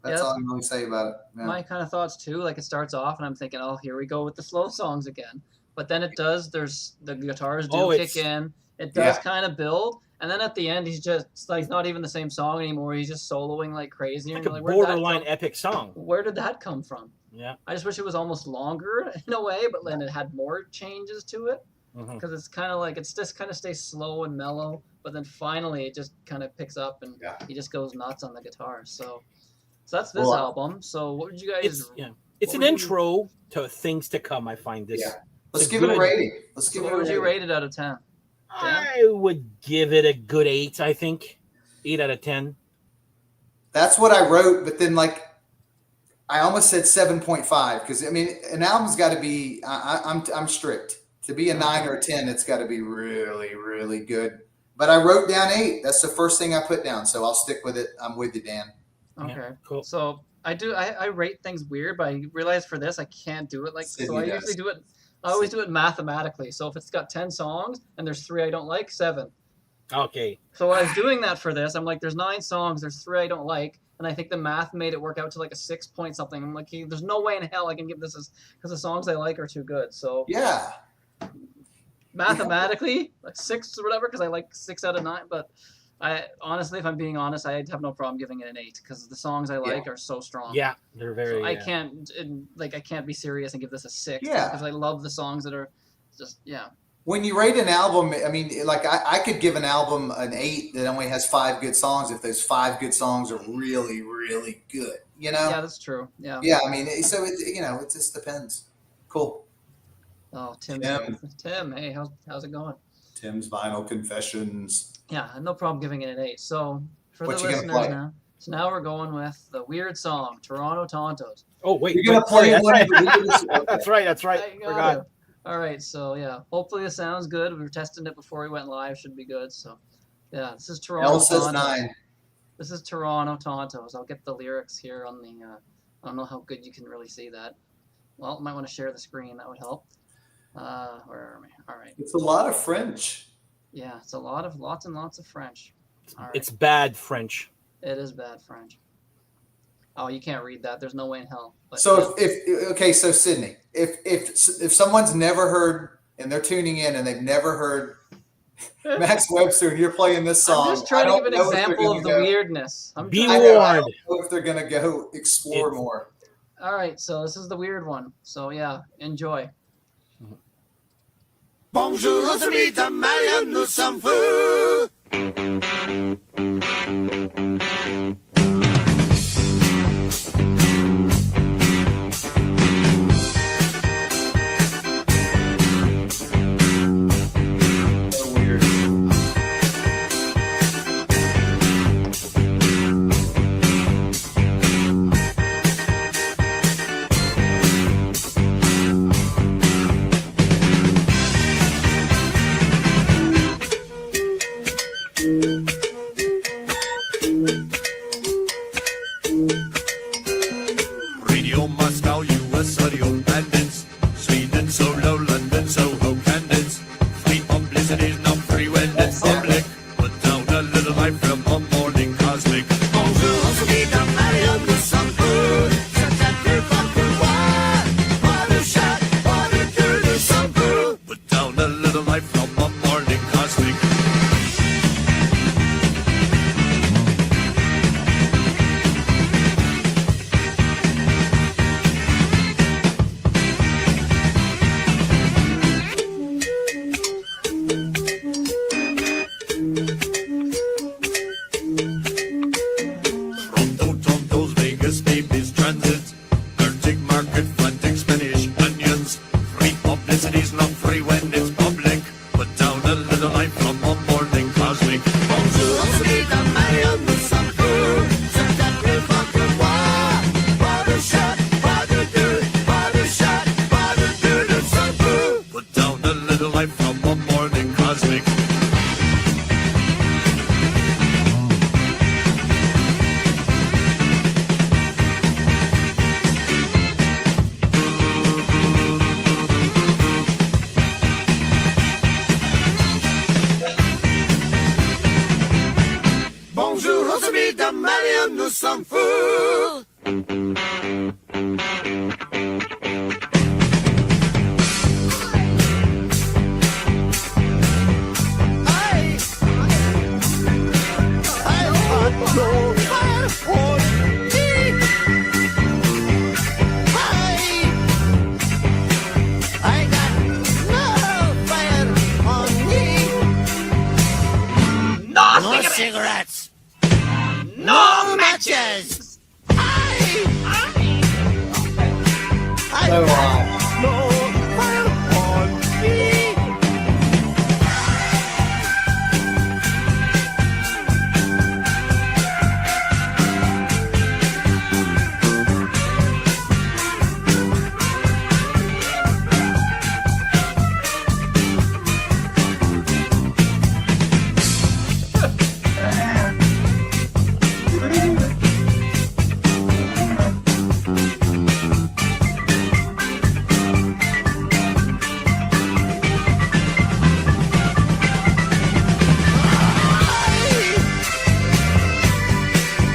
That's all I can really say about it. Yeah. My kind of thoughts too. Like it starts off, and I'm thinking, oh, here we go with the slow songs again. But then it does. There's the guitars kick in. It does kind of build, and then at the end, he's just like not even the same song anymore. He's just soloing like crazy. Like a borderline epic song. Where did that come from? Yeah. I just wish it was almost longer in a way, but then it had more changes to it. Because it's kind of like it's just kind of stays slow and mellow, but then finally it just kind of picks up and he just goes nuts on the guitar. So that's this album. So what would you guys? It's an intro to things to come. I find this. Yeah. Let's give it a rating. What would you rate it out of 10? I would give it a good 8. I think 8 out of 10. That's what I wrote, but then I almost said 7.5 because an album's got to be. I'm strict. To be a 9 or a 10, it's got to be really, really good. But I wrote down 8. That's the first thing I put down, so I'll stick with it. I'm with you, Dan. Okay, cool. So I rate things weird, but I realized for this I can't do it usually do it. I always do it mathematically. So if it's got 10 songs and there's 3 I don't like, 7. Okay. So when I was doing that for this, I'm like, there's 9 songs, there's 3 I don't like, and I think the math made it work out to like a 6 point something. I'm like, there's no way in hell I can give this because the songs I like are too good. So yeah. Mathematically, like 6 or whatever, because I like 6 out of 9. But I honestly, if I'm being honest, I have no problem giving it an 8 because the songs I like are so strong. Yeah, they're very. So I can't be serious and give this a 6. Yeah, because I love the songs that are just When you rate an album, I could give an album an 8 that only has 5 good songs if those 5 good songs are really, really good. Yeah, that's true. Yeah. Yeah, so it just depends. Cool. Oh, Tim. Hey, how's it going? Tim's Vinyl Confessions. Yeah, no problem giving it an 8. So for the listeners now, now we're going with the weird song, Toronto Tontos. Oh wait, you're gonna play one. That's right. Forgot. All right, so hopefully it sounds good. We were testing it before we went live. Should be good. So this is Toronto. L says Tontos. 9. This is Toronto Tontos. I'll get the lyrics here on the. I don't know how good you can really see that. Well, might want to share the screen. That would help. Where are we? All right. It's a lot of French. Yeah, it's lots and lots of French. All right. It's bad French. It is bad French. Oh, you can't read that. There's no way in hell. But so so Sydney, if someone's never heard and they're tuning in and they've never heard Max Webster, and you're playing this song. I'm just trying to give an know if they're example gonna of the go- weirdness. Be I don't warned. know if they're going to go explore more. All right, so this is the weird one. So yeah, enjoy. Bonjour, on se mit à Marianne, nous sommes fous. So weird. Radio Moscow, US radio bandits. Sweden, Solo, London, Soho, candidates. Fleet publicity, not free when it's public. Put down a little light from a morning cosmic. Bonjour, on se mit à Marianne, nous sommes fous. C'est un peu what a shot, what a girl, nous sommes fous. Put down a little light from a morning cosmic. Toronto, Tontos, Vegas, babies, transit. Arctic market, frantic Spanish onions. Free publicity's not free when it's public. Put down a little light from a morning cosmic. Bonjour, on se mit à Marianne, nous sommes fous. C'est un peu what a shot, what a do, what a shot, what a do, nous sommes fous. Put down a little light from a morning cosmic. Bonjour, on se mit à Marianne, nous sommes fous. Hey, I want no fire on me. Hey, I got no fire on me. No cigarettes. No matches. So odd. No fire on me.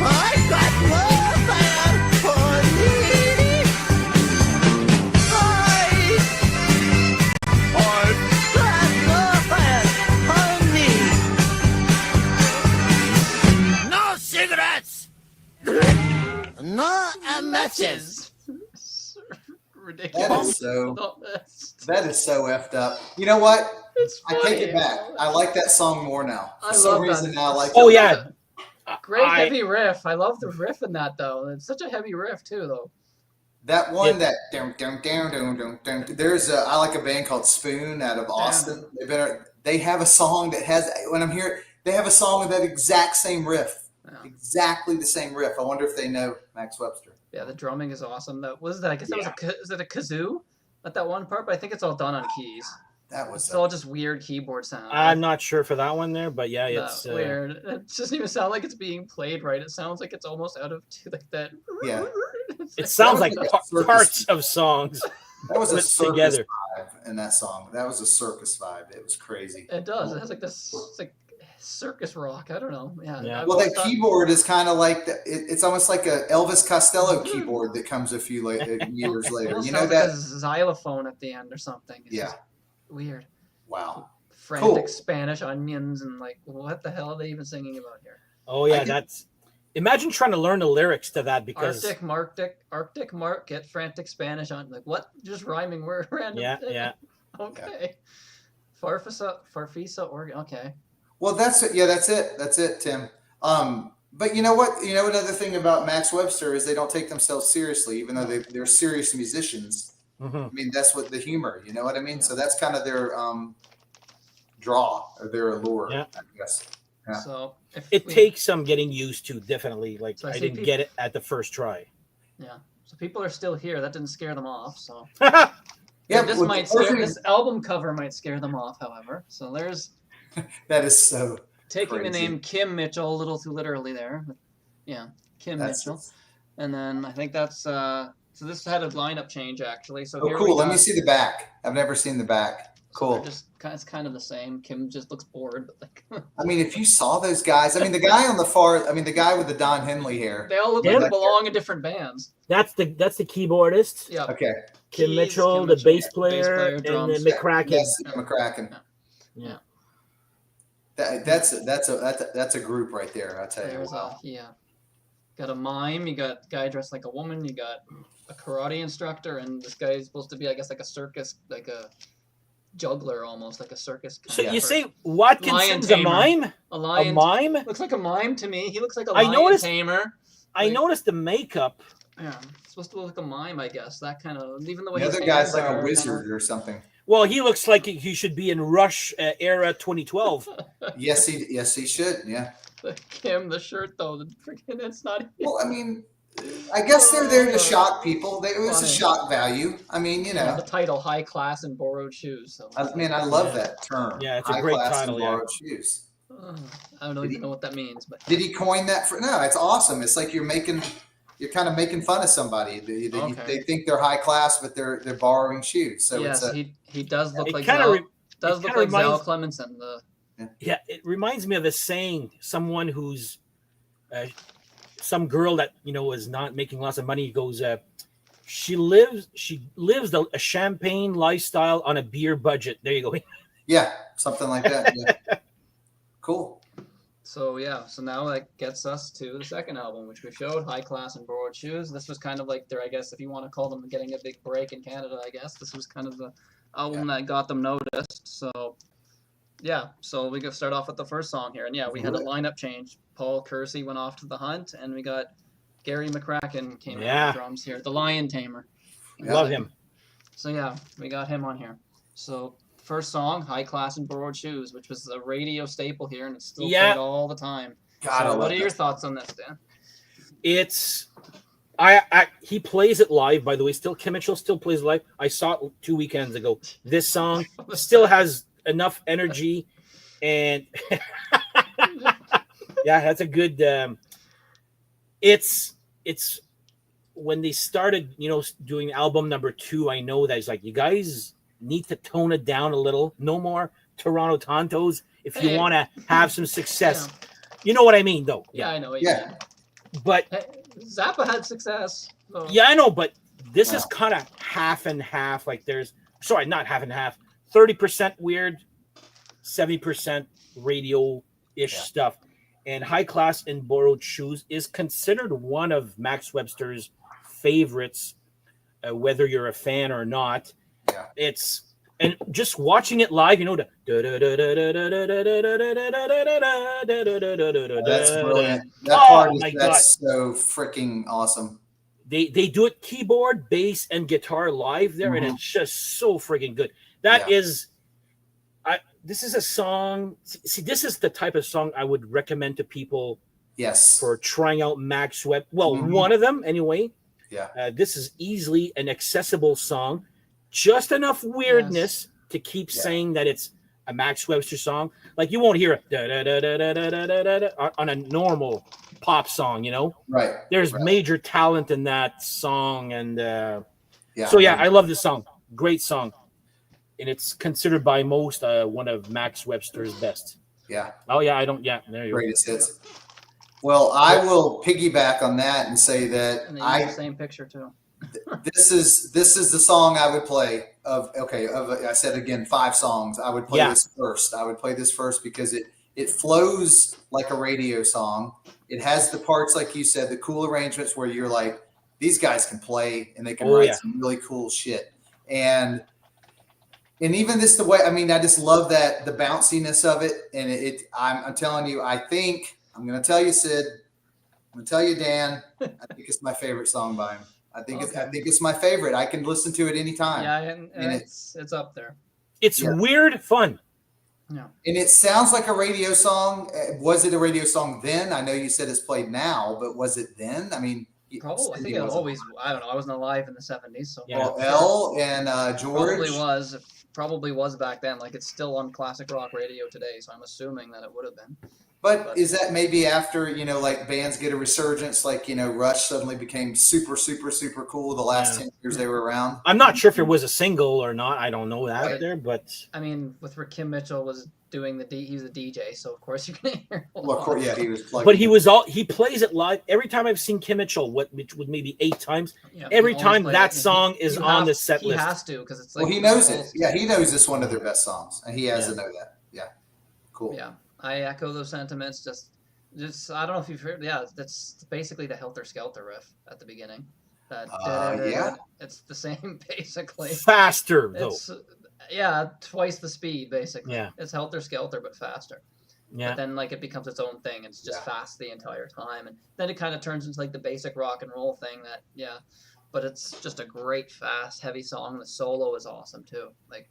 I got no fire on me. I've got no fire on me. No cigarettes. No matches. Ridiculous. That is so effed up. You know what? It's I take it back. I like that song more now. For I some love that. reason now I like Oh it. yeah, Great I- heavy riff. I love the riff in that though. It's such a heavy riff too though. That one Yeah. that dum, dum, dum, dum, dum, dum. There's I like a band called Spoon out of Austin. They have a song that has when I'm here they have a song with that exact same riff. Yeah. Exactly the same riff. I wonder if they know Max Webster. Yeah, the drumming is awesome. That was that. I guess that was is it a kazoo at that one part? But I think it's all done on keys. That was It's all just weird keyboard sound. I'm not sure for that one there, but yeah, Not it's weird. It doesn't even sound like it's being played right. It sounds like it's almost out of like that. Yeah. It sounds like circus. parts of songs That was a put circus together. vibe in that song. That was a circus vibe. It was crazy. It does. It has like this it's like circus rock. I don't know. Yeah. Yeah. I Well, that always thought- keyboard is kind of like it's almost like a Elvis Costello keyboard that comes a few years later. almost You know sounds like that? a xylophone at the end or something. It's Yeah. just weird. Wow. frantic Spanish onions and like what the hell are they even singing about here? Oh yeah, that's. Imagine trying to learn the lyrics to that because Arctic market, frantic Spanish on like what? Just rhyming word random. Yeah. Okay. Farfisa, Oregon. Okay. Well, that's it. Yeah, that's it, Tim. But you know what? You know another thing about Max Webster is they don't take themselves seriously, even though they're serious musicians. Mm-hmm. I mean, that's what the humor. You know what I mean? So that's kind of their draw or their allure, I guess. Yeah. So it takes some getting used to, definitely. Like so I didn't get it at the first try. Yeah. So people are still here. That didn't scare them off. So yeah, this album cover might scare them off, however. So there's that is so taking crazy. the name Kim Mitchell a little too literally there. But yeah, Mitchell. And then I think that's so this had a lineup change actually. So here cool. Let me see the back. I've never seen the back. Cool. So it's kind of the same. Kim just looks bored, but like. I mean, if you saw those guys, I mean, the guy on the far, I mean, the guy with the Don Henley hair. They all look like they belong in different bands. That's the keyboardist. Yeah. Okay. Kim Mitchell, the bass player, and then McCracken. Yes, McCracken. Yeah. That's a group right there. I'll tell you. Wow. Got a mime. You got a guy dressed like a woman. You got a karate instructor, and this guy is supposed to be, I guess, like a circus, like a juggler almost, like a circus. So you say Watkinson's a mime? A lion. A mime? Looks like a mime to me. He looks like a lion tamer. I noticed the makeup. Yeah, it's supposed to look like a mime, I guess. That kind of, even the way the other guy's like a wizard or something. Well, he looks like he should be in Rush era 2012. Yes, he should. Yeah. Kim, the shirt though, freaking it's not. Well, I mean, I guess they're there to shock people. It was a shock value. I mean, you know, the title "High Class in Borrowed Shoes." So I love that term. Yeah, it's a great title. Borrowed shoes. I don't even know what that means, but did he coin that for? No, it's awesome. It's like you're kind of making fun of somebody. They think they're high class, but they're borrowing shoes. So yes, he does look like Zal Clemenson. Yeah, it reminds me of a saying. Someone who's some girl that is not making lots of money goes, she lives a champagne lifestyle on a beer budget. There you go. Yeah, something like that. Yeah. Cool. So now that gets us to the second album, which we showed, High Class and Borrowed Shoes. This was kind of like their, I guess, if you want to call them getting a big break in Canada, I guess. This was kind of the album that got them noticed. So, so we can start off with the first song here. And we had a lineup change. Paul Kersey went off to the hunt, and we got Gary McCracken came in on the drums here, the lion tamer. Love him. So, we got him on here. So, first song, High Class and Borrowed Shoes, which was a radio staple here, and it's still played all the time. God, what are your thoughts on this, Dan? It's he plays it live, by the way. Kim Mitchell still plays live. I saw it 2 weekends ago. This song still has enough energy, and that's a good. It's when they started, doing album number 2. I know that it's like, you guys need to tone it down a little. No more Toronto Tontos if you want to have some success. You know what I mean, though. Yeah, I know what you mean. But Zappa had success. So. Yeah, I know, but this is kind of half and half. Like not half and half. 30% weird, 70% radio-ish stuff. And High Class and Borrowed Shoes is considered one of Max Webster's favorites, whether you're a fan or not. Yeah. And just watching it live, that's brilliant. That part that's so freaking awesome. They do it keyboard, bass, and guitar live there, and it's just so freaking good. This is a song. See, this is the type of song I would recommend to people. Yes. For trying out Max Webb. Well, one of them anyway. Yeah. This is easily an accessible song. Just enough weirdness to keep saying that it's a Max Webster song. Like you won't hear it on a normal pop song, Right. There's major talent in that song, and so I love this song. Great song, and it's considered by most one of Max Webster's best. Yeah. Oh yeah, there you Greatest hits. Well, I will piggyback on that and say that and they use the same picture too. this is the song I would play I said again 5 songs. I would play this first. I would play this first because it flows like a radio song. It has the parts like you said, the cool arrangements where you're like, these guys can play and they can write some really cool shit. And even this the way, I mean, I just love that the bounciness of it. And I'm telling you, I'm going to tell you, Sid. I'm going to tell you, Dan. I think it's my favorite song by him. I think it's my favorite. I can listen to it anytime. Yeah, and it's up there. It's weird fun. Yeah. And it sounds like a radio song. Was it a radio song then? I know you said it's played now, but was it then? I mean, probably. I think it always. I don't know. I wasn't alive in the 70s, so Well, L and George probably was back then. Like, it's still on classic rock radio today, so I'm assuming that it would have been. But is that maybe after, like bands get a resurgence, like, Rush suddenly became super, super, super cool the last 10 years they were around? I'm not sure if it was a single or not. I don't know that there, but I mean, with where Kim Mitchell was doing he was a DJ, so of course you're gonna hear. Well, of course, he was. But he plays it live every time I've seen Kim Mitchell. Which would maybe 8 times. Yeah, every time that song is on the set list. He has to because it's like. Well, he knows it. Yeah, he knows it's one of their best songs, and he has to know that. Yeah, cool. Yeah. I echo those sentiments. Just I don't know if you've heard. Yeah, that's basically the Helter Skelter riff at the beginning. It's the same basically. Faster though. Twice the speed basically. Yeah, it's Helter Skelter but faster. Yeah. But then like it becomes its own thing. It's just fast the entire time, and then it kind of turns into like the basic rock and roll thing. But it's just a great fast heavy song. The solo is awesome too. Like.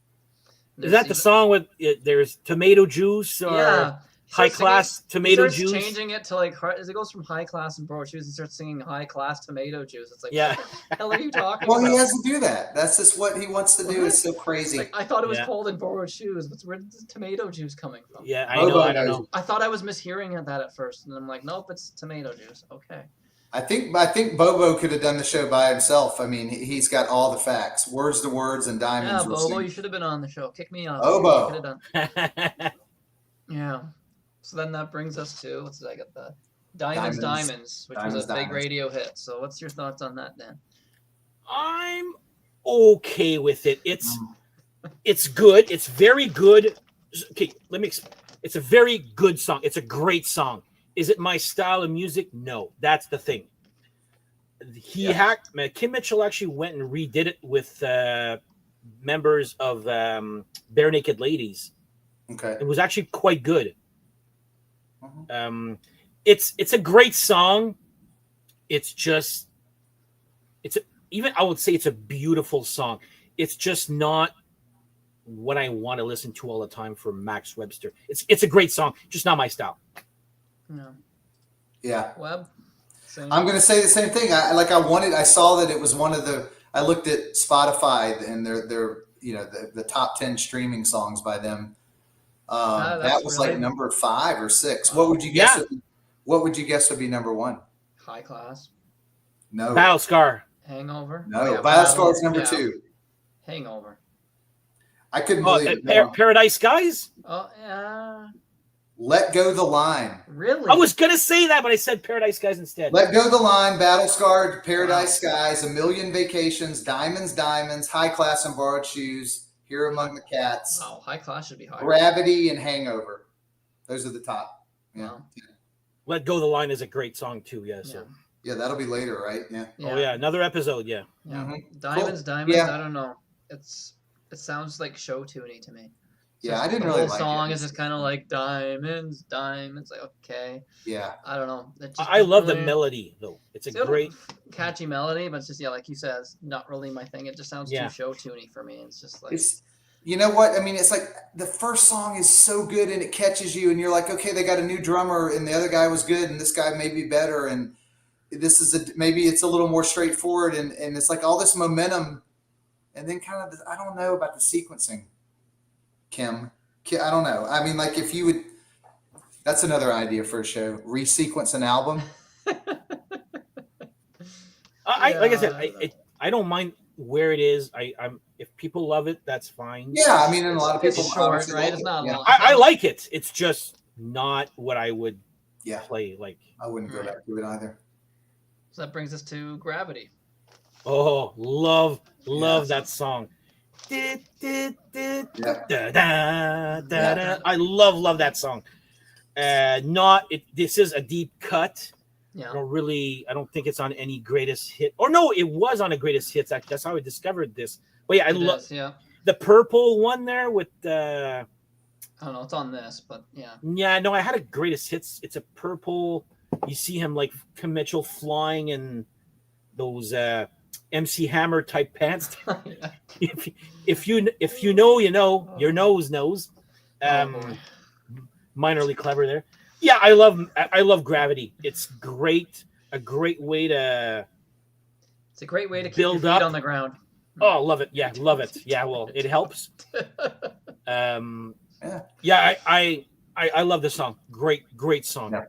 Is that the song with there's tomato juice or high class tomato juice? Changing it to like as it goes from high class and borrowed shoes and starts singing high class tomato juice. It's like, what the hell are you talking about? Well, he has to do that. That's just what he wants to do. It's so crazy. Like, I thought it was cold and borrowed shoes, but where's the tomato juice coming from? Yeah, I know. I don't know. I thought I was mishearing that at first, and I'm like, nope, it's tomato juice. Okay. I think Bobo could have done the show by himself. I mean, he's got all the facts, words to words, and diamonds. Yeah, Bobo, you should have been on the show. Kick me off. Bobo. Could have done. Yeah. So then that brings us to what's it? I got the Diamonds, which was a big radio hit. So what's your thoughts on that, Dan? I'm okay with it. It's good. It's very good. Okay, it's a very good song. It's a great song. Is it my style of music? No, that's the thing. Kim Mitchell actually went and redid it with members of Bare Naked Ladies. Okay, it was actually quite good. It's a great song. It's just I would say it's a beautiful song. It's just not what I want to listen to all the time for Max Webster. It's a great song, just not my style. No. Yeah. Web. I'm going to say the same thing. I saw that it was one of the. I looked at Spotify and their the top 10 streaming songs by them. That was like number 5 or 6. What would you guess? What would you guess would be number 1? High Class. No. Battle Scar. Hangover. No. Battle Scar is number 2. Hangover. I couldn't believe it. Paradise Skies. Oh yeah. Let Go the Line. Really? I was going to say that, but I said Paradise Skies instead. Let Go the Line, Battle Scarred, Paradise Skies, A Million Vacations, Diamonds, High Class and Borrowed Shoes, Here Among the Cats. Wow, High Class should be higher. Gravity and Hangover. Those are the top. Yeah. Wow. Let Go the Line is a great song too, Yeah, that'll be later, right? Yeah. Oh yeah, another episode, yeah. Yeah. Mm-hmm. Diamonds, I don't know. It sounds like show tuny to me. Yeah, I didn't really like it. The whole song is just kind of like diamonds. Like, okay. Yeah. I don't know. I love the melody though. It's a great, catchy melody, but it's just like you said, it's not really my thing. It just sounds too show tuny for me. It's just like. You know what? I mean, it's like the first song is so good and it catches you, and you're like, okay, they got a new drummer, and the other guy was good, and this guy may be better, and this is maybe it's a little more straightforward, and it's like all this momentum, and then kind of I don't know about the sequencing. Kim, I don't know. I mean, like if you would, that's another idea for a show. Resequence an album. Like I said, I don't mind where it is. I'm if people love it, that's fine. Yeah, I mean, and a lot of people short, right? It's not long. I like it. It's just not what I would play. Like I wouldn't go back to it either. So that brings us to Gravity. Oh, love Yeah. that song. Yeah. I love that song. This is a deep cut. Yeah. I don't think it's on any greatest hit. Or no, it was on a greatest hits. That's how I discovered this. But yeah, I love Yeah. the purple one there with the. I don't know. It's on this, but yeah. Yeah, no, I had a greatest hits. It's a purple. You see him like Kim Mitchell flying in those MC Hammer type pants. Yeah. If you know, you know. Your nose knows. Boy. Minorly clever there. Yeah, I love Gravity. It's great. A great way to. It's a great way to keep build your feet up on the ground. Oh, love it. Yeah, love it. Yeah, well, it helps. Yeah. I love this song. Great song. Yeah.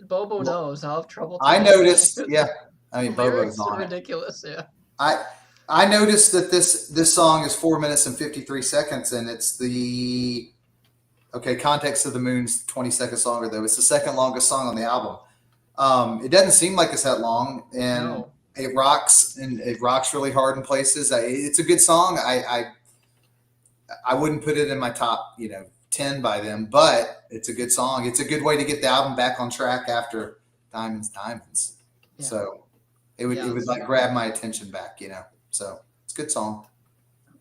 Bobo knows. I'll have trouble. I noticed. Yeah. I mean, Lyrics Bobo's on are it. ridiculous. Yeah. I noticed that this song is 4 minutes and 53 seconds, and it's the Context of the Moon's 20 seconds longer though. It's the second longest song on the album. It doesn't seem like it's that long, and No. it rocks really hard in places. It's a good song. I wouldn't put it in my top 10 by them, but it's a good song. It's a good way to get the album back on track after Diamonds. Yeah. So it would like grab my attention back, So it's a good song.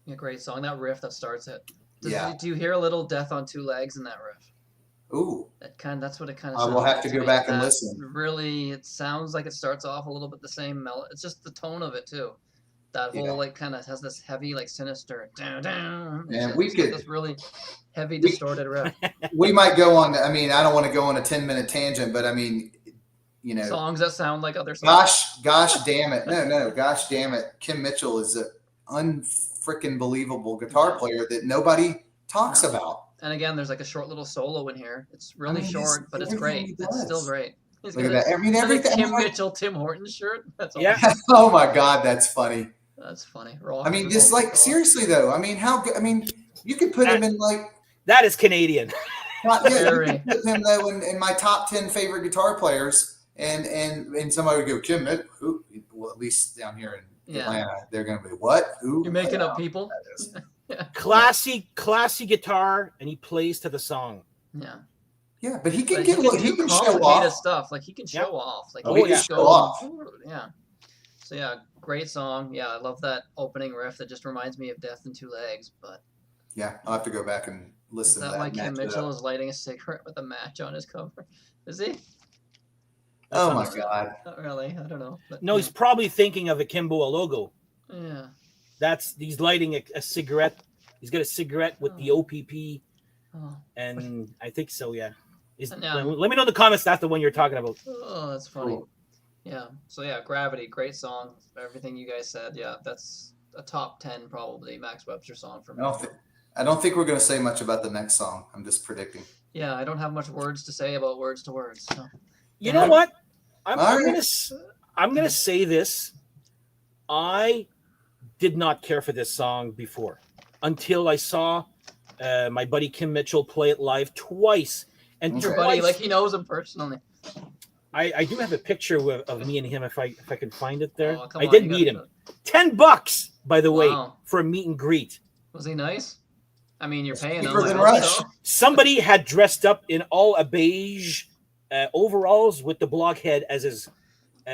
Yeah, great song. That riff that starts it. Yeah. Do you hear a little Death on Two Legs in that riff? Ooh. That's what it kind I of. will have to go back and listen. Really, it sounds like it starts off a little bit the same melody. It's just the tone of it too. That whole like kind of has this heavy like sinister. And we could this really heavy distorted riff. We might go on. I mean, I don't want to go on a 10-minute tangent, but I mean, songs that sound like other songs. Gosh damn it. No, gosh damn it. Kim Mitchell is an unfreaking believable guitar player that nobody talks about. And again, there's like a short little solo in here. It's really short, but it's great. It's still great. Look at that. I mean, everything. Kim Mitchell, Tim Hortons shirt. That's all. Yeah. Oh my God, that's funny. That's funny. I mean, just like seriously though. I mean, you could put him in like. That is Canadian. You could put him though in my top 10 favorite guitar players, and somebody would go Kim Mitchell. Well, at least down here in Atlanta, they're going to be what? Who? You're making up people. Classy guitar, and he plays to the song. Yeah. Yeah, but he can he can show off stuff. Like he can show off. Like he can show off. Yeah. So yeah, great song. Yeah, I love that opening riff that just reminds me of Death in Two Legs. But yeah, I'll have to go back and listen. Is that why Kim Mitchell is lighting a cigarette with a match on his cover? Is he? Oh my God! Not really. I don't know. But, no, he's probably thinking of a Kimbo logo. Yeah. He's lighting a cigarette. He's got a cigarette with the OPP, and I think so. Yeah. Let me know in the comments. That's the one you're talking about. Oh, that's funny. Cool. Yeah. So yeah, Gravity, great song. Everything you guys said. Yeah, that's a top 10 probably Max Webster song for me. I don't think we're going to say much about the next song. I'm just predicting. Yeah, I don't have much words to say about Words to Words. So. You know what? I'm gonna say this. I did not care for this song before until I saw my buddy Kim Mitchell play it live twice. And your buddy, like he knows him personally. I do have a picture of me and him if I can find it there. I on, did meet him. $10, by the way, for a meet and greet. Was he nice? I mean, you're paying him. Rush. Somebody had dressed up in all a beige overalls with the blockhead as his.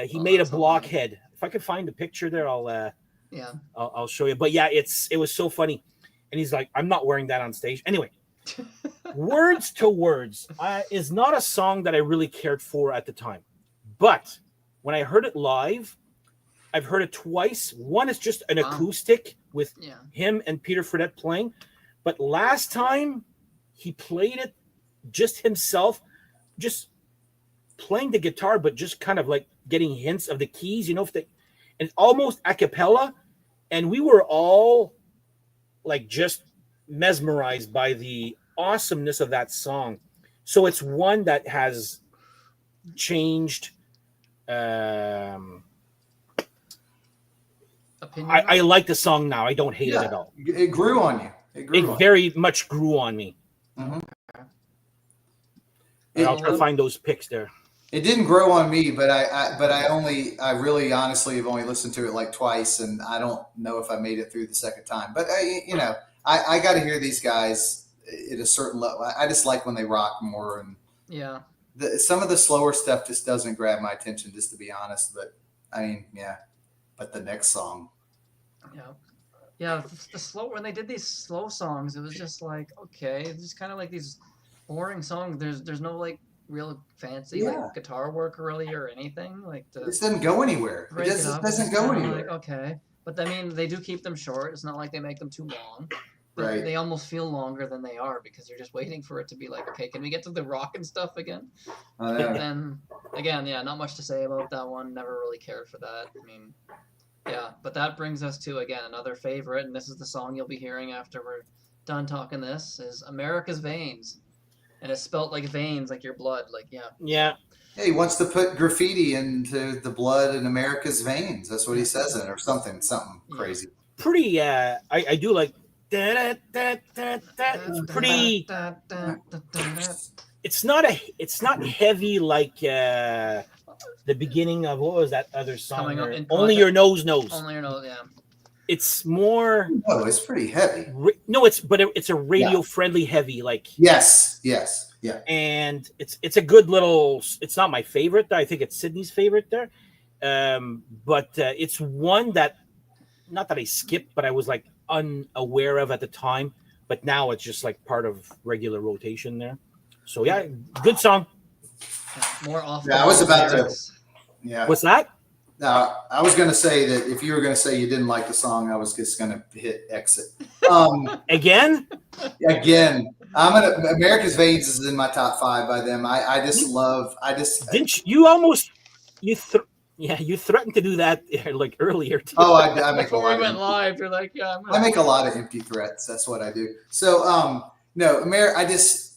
He made a blockhead. If I could find the picture there, I'll show you. But yeah, it was so funny, and he's like, "I'm not wearing that on stage." Anyway, Words to Words is not a song that I really cared for at the time, but when I heard it live, I've heard it twice. One is just an acoustic with him and Peter Fredette playing, but last time he played it just himself, just playing the guitar, but just kind of like getting hints of the keys, and almost a cappella. And we were all like just mesmerized by the awesomeness of that song. So it's one that has changed. I like the song now. I don't hate it at all. It grew on you. It very much grew on me. Mm-hmm. I'll try to find those pics there. It didn't grow on me, but I really honestly have only listened to it like twice, and I don't know if I made it through the second time. But I got to hear these guys at a certain level. I just like when they rock more, and Yeah. some of the slower stuff just doesn't grab my attention, just to be honest. But I mean, yeah. But the next song, Yeah. Yeah, the slow when they did these slow songs, it was just like okay, it's just kind of like these boring songs. There's no like real fancy yeah, like guitar work really or anything like to this doesn't go anywhere. It break it just up. It's doesn't just go kind of anywhere. like okay, but I mean they do keep them short. It's not like they make them too long. But Right. they almost feel longer than they are because you're just waiting for it to be like okay, can we get to the rock and stuff again? I But know. then again, yeah, not much to say about that one. Never really cared for that. I mean, yeah, but that brings us to again another favorite, and this is the song you'll be hearing after we're done talking. This is America's Veins, and it's spelt like veins, like your blood, like yeah. Yeah. He wants to put graffiti into the blood in America's veins. That's what he says in it, or something crazy. Pretty. I do like. It's pretty. It's not heavy like the beginning of what was that other song? Coming up in Only Your Nose Knows. Only your nose, yeah. It's more. No, it's pretty heavy. No, it's a radio friendly heavy like. Yes. Yeah. And it's a good little. It's not my favorite. I think it's Sydney's favorite there, but it's one that not that I skipped, but I was like unaware of at the time. But now it's just like part of regular rotation there. So yeah, good song. More off. Yeah, I was about to. Yeah. What's that? Now, I was going to say that if you were going to say you didn't like the song, I was just going to hit exit. Again, America's Veins is in my top 5 by them. I just didn't you almost you threatened to do that like earlier too. Oh, I make a Before lot we went of, live, you're like, yeah. I make a lot of empty threats. That's what I do. So, no, I just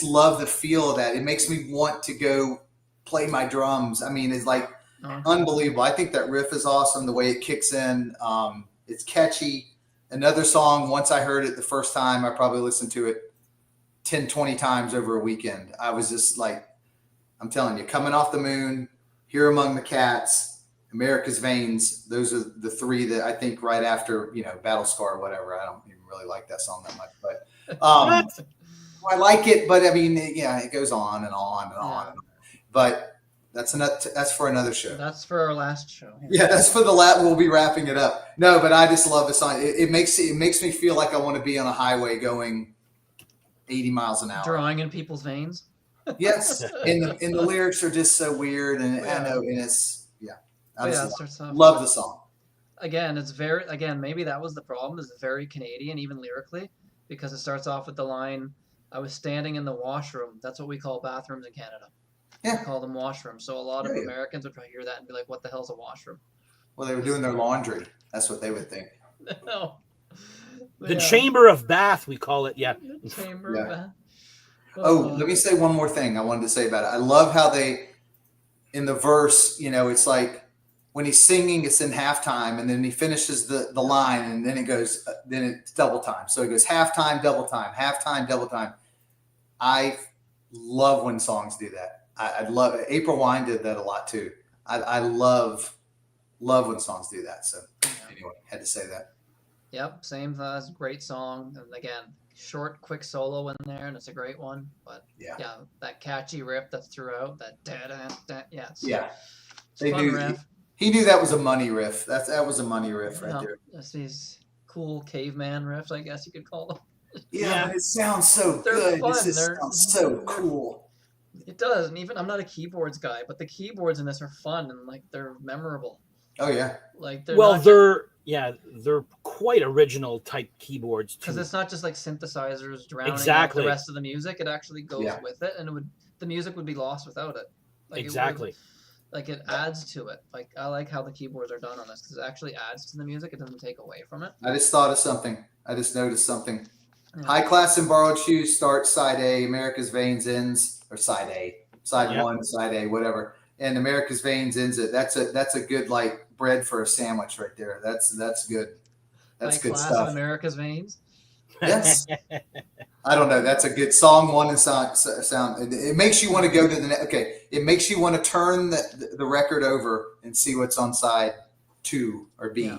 love the feel of that. It makes me want to go play my drums. I mean, it's like unbelievable. I think that riff is awesome. The way it kicks in, it's catchy. Another song, once I heard it the first time, I probably listened to it 10, 20 times over a weekend. I was just like, I'm telling you, Coming Off the Moon, Here Among the Cats, America's Veins. Those are the 3 that I think right after, Battle Scar or whatever. I don't even really like that song that much, but I like it. But I mean, yeah, it goes on and on and on. But that's for another show. That's for our last show. Yeah, that's for the last. We'll be wrapping it up. No, but I just love the song. It makes me feel like I want to be on a highway going 80 miles an hour. Drawing in people's veins. Yes, and the lyrics are just so weird, and I know, and it's I love the song. Again, maybe that was the problem. Is it's very Canadian, even lyrically, because it starts off with the line, "I was standing in the washroom." That's what we call bathrooms in Canada. Yeah. We call them washrooms. So a lot of Americans would probably hear that and be like, "What the hell's a washroom?" Well, they were doing their laundry. That's what they would think. No. The chamber of bath, we call it. Yeah. The chamber of bath. Oh, let me say one more thing I wanted to say about it. I love how they, in the verse, it's like when he's singing, it's in halftime, and then he finishes the line, and then it goes, then it's double time. So it goes halftime, double time, halftime, double time. I love when songs do that. I love it. April Wine did that a lot too. I love when songs do that. So anyway, had to say that. Yep, same as great song, and again, short, quick solo in there, and it's a great one. But yeah, that catchy riff that's throughout that They fun knew riff. he knew that was a money riff. That was a money riff right there. That's these cool caveman riffs, I guess you could call them. Yeah, but it sounds so They're good. fun. It just sounds so cool. It does, and even I'm not a keyboards guy, but the keyboards in this are fun and like they're memorable. Oh yeah. Like they're they're quite original type keyboards too. Because it's not just like synthesizers drowning out the rest of the music. It actually goes with it, and the music would be lost without it. Like exactly. It adds to it. Like I like how the keyboards are done on this because it actually adds to the music. It doesn't take away from it. I just thought of something. I just noticed something. Yeah. High Class and Borrowed Shoes starts side A. America's Veins ends, or side A, side 1, side A, whatever. And America's Veins ends it. That's a good like bread for a sandwich right there. That's good. That's High good Class stuff. and America's Veins. Yes. I don't know. That's a good song. One and sound. It makes you want to go to the okay. It makes you want to turn the record over and see what's on side 2 or B. Yeah.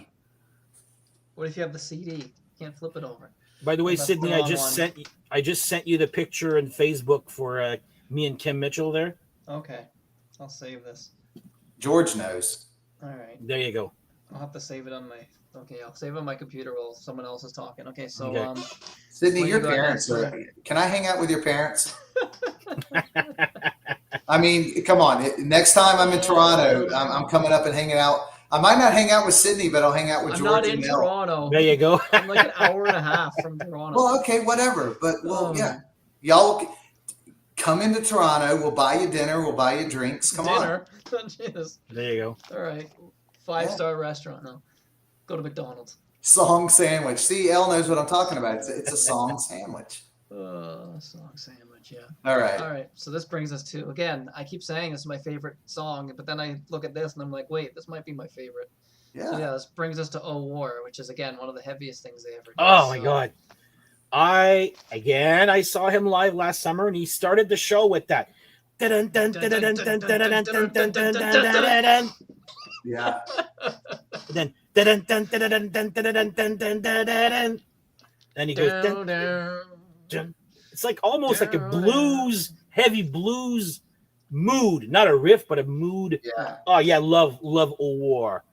What if you have the CD? You can't flip it over. By the way, That's the Sydney, wrong one. I just sent you the picture in Facebook for me and Kim Mitchell there. Okay, I'll save this. George knows. All right, There you go. I'll have to save it on my. Okay, I'll save it on my computer while someone else is talking. Okay, so Okay. Sydney, What your you got parents next? are. Can I hang out with your parents? I mean, come on. Next time I'm in Toronto, I'm coming up and hanging out. I might not hang out with Sydney, but I'll hang out with I'm George not in and Mel. Toronto. There you go. I'm like an hour and a half from Toronto. Well, okay, whatever. But yeah, y'all come into Toronto. We'll buy you dinner. We'll buy you drinks. Come dinner. Jesus. There you go. All right, 5-star restaurant now. Go to McDonald's. Song sandwich. See, Elle knows what I'm talking about. It's a song sandwich. Song sandwich, yeah. All right. All right, so this brings us to, again, I keep saying this is my favorite song, but then I look at this and I'm like, wait, this might be my favorite. Yeah. So yeah, this brings us to Oh War, which is, again, one of the heaviest things they ever did. Oh my God. I saw him live last summer and he started the show with that. Yeah. Then and he goes dun, dun. It's like almost like a blues, heavy blues mood, not a riff, but a mood. Yeah. Oh yeah, love Oh War.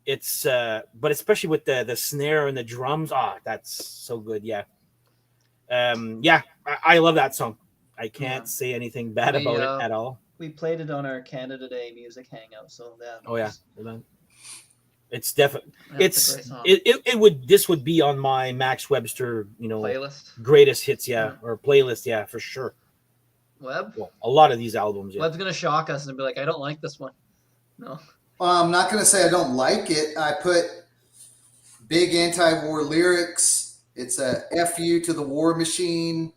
It's but especially with the snare and the drums. That's so good. Yeah. I love that song. I can't say anything bad about it at all. We played it on our Canada Day music hangout, so that. Oh yeah. It's definitely it's this would be on my Max Webster, playlist, greatest hits, or playlist, for sure. Web? Well, a lot of these albums, yeah. Web's gonna shock us and be like, I don't like this one. No. I'm not gonna say I don't like it. I put big anti-war lyrics. It's a F-U to the war machine.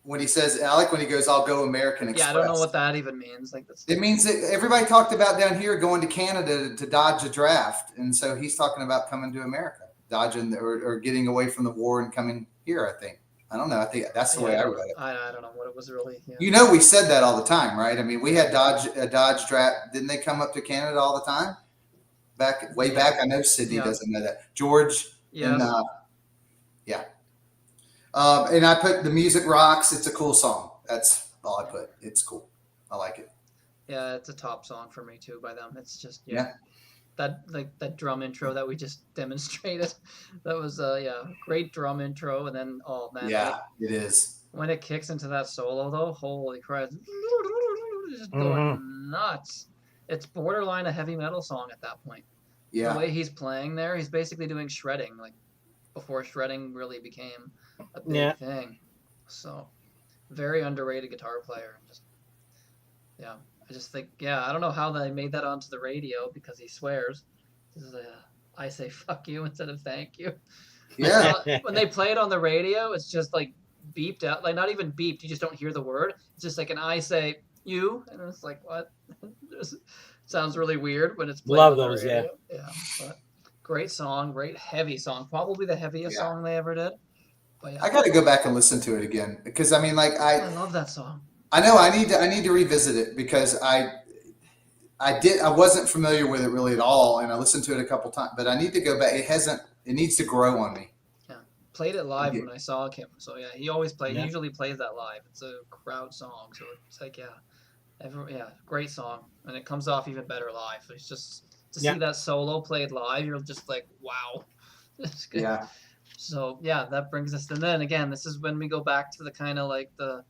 When he says, I like when he goes, I'll go American Express. Yeah, I don't know what that even means. It means that everybody talked about down here going to Canada to dodge a draft. And so he's talking about coming to America, dodging or getting away from the war and coming here, I think. I don't know. I think that's the way I read it. I don't know what it was really. Yeah. You know, we said that all the time, right? I mean, we had a Dodge draft. Didn't they come up to Canada all the time? Way back. I know Sydney doesn't know that. George. Yeah. And, and I put The Music Rocks. It's a cool song. That's all I put. It's cool. I like it. Yeah, it's a top song for me too by them. It's just that drum intro that we just demonstrated. That was great drum intro, and then it is. When it kicks into that solo though, holy crap, just going nuts. It's borderline a heavy metal song at that point. Yeah, the way he's playing there, he's basically doing shredding, like before shredding really became a big thing. So very underrated guitar player. I just think, I don't know how they made that onto the radio because he swears. I say fuck you instead of thank you. Yeah. When they play it on the radio, it's just like beeped out, like not even beeped. You just don't hear the word. It's just like an I say you, and it's like what? Sounds really weird when it's played on the radio. Yeah. But great song, great heavy song, probably the heaviest song they ever did. But I got to go back and listen to it again because I mean, like I love that song. I know I need to revisit it because I wasn't familiar with it really at all, and I listened to it a couple times, but I need to go back. It needs to grow on me. Yeah, played it live when I saw him. So he always plays. He usually plays that live. It's a crowd song, so it's like great song, and it comes off even better live. It's just to see that solo played live, you're just like, wow. Yeah. So that brings us. And then again, this is when we go back to the kind of like the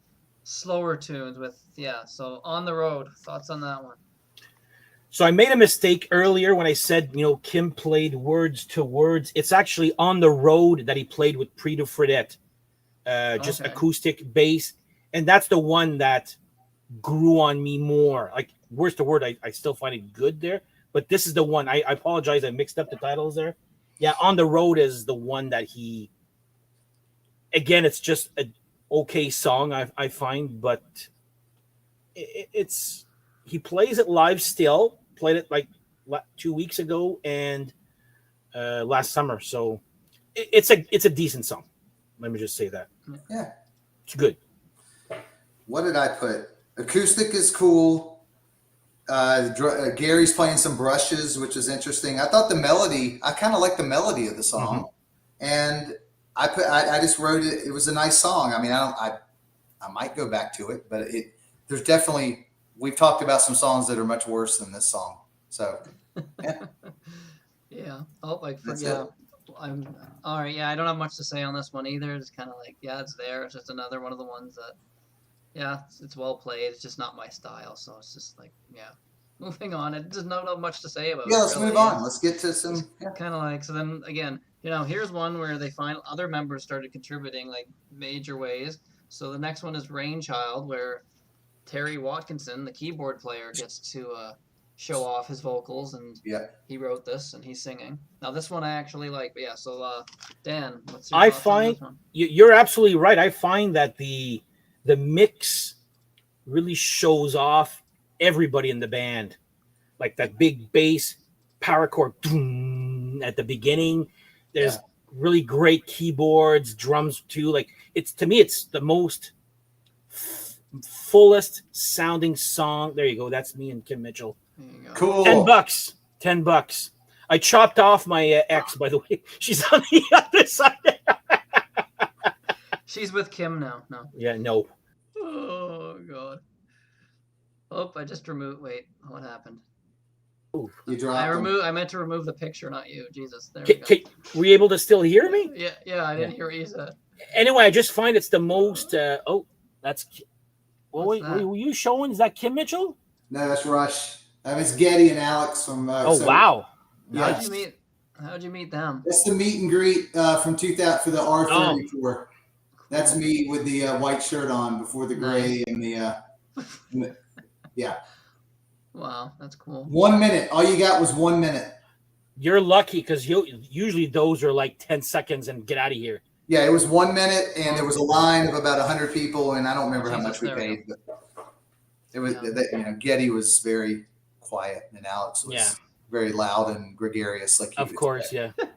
slower tunes with so On the Road. Thoughts on that one? So I made a mistake earlier when I said Kim played words to words. It's actually On the Road that he played with Prix de Fredette, just acoustic bass, and that's the one that grew on me more. Like words to word, I still find it good there, but this is the one. I apologize, I mixed up the titles there. On the Road is the one that he. Again, it's just a okay song I find, but it's he plays it live still. Played it like 2 weeks ago and last summer, so it's a decent song. Let me just say that. Yeah. It's good. What did I put? Acoustic is cool. Gary's playing some brushes, which is interesting. I thought the melody, I kind of like the melody of the song. And I just wrote it. It was a nice song. I mean, I might go back to it, but there's definitely, we've talked about some songs that are much worse than this song. So, yeah. Yeah. Oh, like That's yeah. it. I'm all right. Yeah, I don't have much to say on this one either. It's kind of like, yeah, it's there. It's just another one of the ones that, yeah, it's well played. It's just not my style. So it's just like, yeah, moving on. It does not have much to say about it. Yeah, let's really. move on. Let's get to some. Yeah. Kind of like, so then again, here's one where they find other members started contributing like major ways. So the next one is Rainchild, where Terry Watkinson, the keyboard player, gets to show off his vocals, and he wrote this and he's singing. Now this one I actually like, but yeah. So Dan, what's your thoughts on this one? You're absolutely right. I find that the mix really shows off everybody in the band, like that big bass power chord at the beginning. There's really great keyboards, drums too. Like to me, it's the most fullest sounding song. There you go. That's me and Kim Mitchell. Cool. $10. $10. I chopped off my ex, by the way. She's on the other side. She's with Kim now. No. Yeah, no. Oh God. Oh, I just removed. Wait, what happened? You dropped I meant to remove the picture, not you. Jesus. There we go. Were you able to still hear me? Yeah. I didn't hear what you said. Anyway, I just find it's the most. That's. What's that? Were you showing? Is that Kim Mitchell? No, that's Rush. It's Getty and Alex from. Wow. Yeah. How'd you meet them? That's the meet and greet from 2000 for the R34. Cool. That's me with the white shirt on before the gray and the. Yeah. Wow, that's cool. 1 minute. All you got was 1 minute. You're lucky because usually those are like 10 seconds and get out of here. Yeah, it was 1 minute, and there was a line of about 100 people, and I don't remember how much we paid, but it was Getty was very quiet, and Alex was very loud and gregarious, like of course, expect.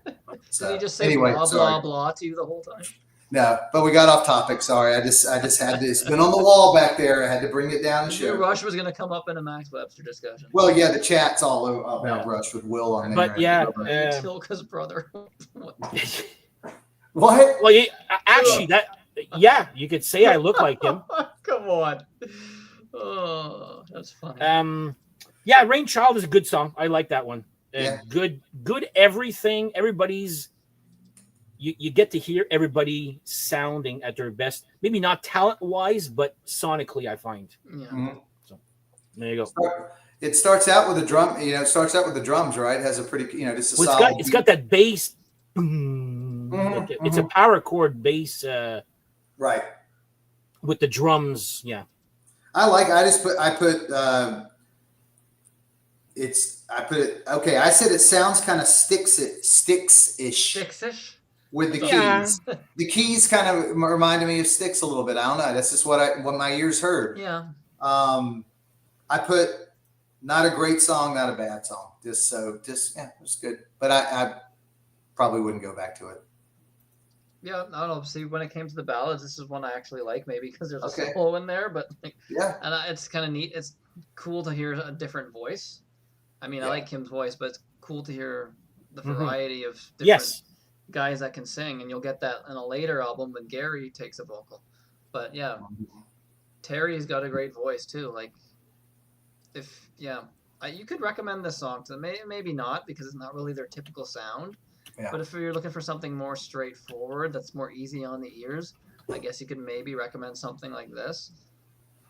So, did he just say blah blah blah to you the whole time? No, but we got off topic. Sorry, I just had to. It's been on the wall back there. I had to bring it down and show. Rush was going to come up in a Max Webster discussion. Well, yeah, the chat's all about Rush with Will on there. But Tilka's brother. What? Well, actually, you could say I look like him. Come on. Oh, that's funny. Rainchild is a good song. I like that one. Good everything. Everybody's. You get to hear everybody sounding at their best. Maybe not talent-wise, but sonically, I find. Yeah. Mm-hmm. So there you go. It starts out with a drum. It starts out with the drums, right? It has a pretty, just a solid. It's got that bass. It's a power chord bass. Right. With the drums, yeah. I said it sounds kind of Styx-ish. Six-ish? With the keys. The keys kind of reminded me of Styx a little bit. I don't know. That's just what my ears heard. Yeah. I put not a great song, not a bad song. It was good. But I probably wouldn't go back to it. Yeah, I don't know. See, when it came to the ballads, this is one I actually like, maybe because there's a solo in there. But and it's kind of neat. It's cool to hear a different voice. I mean, I like Kim's voice, but it's cool to hear the variety of different guys that can sing, and you'll get that in a later album when Gary takes a vocal. But yeah, Terry's got a great voice too. Like, you could recommend this song to them. Maybe not because it's not really their typical sound. Yeah. But if you're looking for something more straightforward, that's more easy on the ears, I guess you could maybe recommend something like this.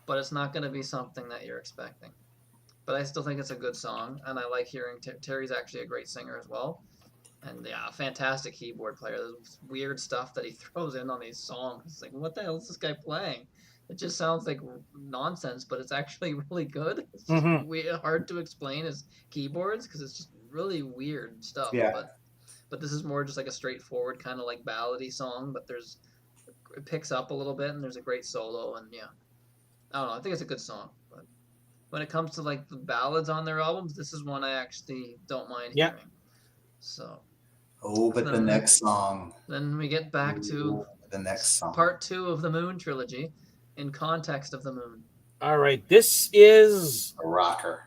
But it's not going to be something that you're expecting. But I still think it's a good song, and I like hearing Terry's actually a great singer as well. And fantastic keyboard player. There's weird stuff that he throws in on these songs. It's like, what the hell is this guy playing? It just sounds like nonsense, but it's actually really good. It's just hard to explain his keyboards because it's just really weird stuff. Yeah. But this is more just like a straightforward kind of like ballady song, but it picks up a little bit, and there's a great solo, and I don't know. I think it's a good song, but when it comes to like the ballads on their albums, this is one I actually don't mind hearing. So. Oh, but the next song. Then we get back to the next song. Part 2 of the Moon trilogy, In Context of the Moon. All right, this is A rocker.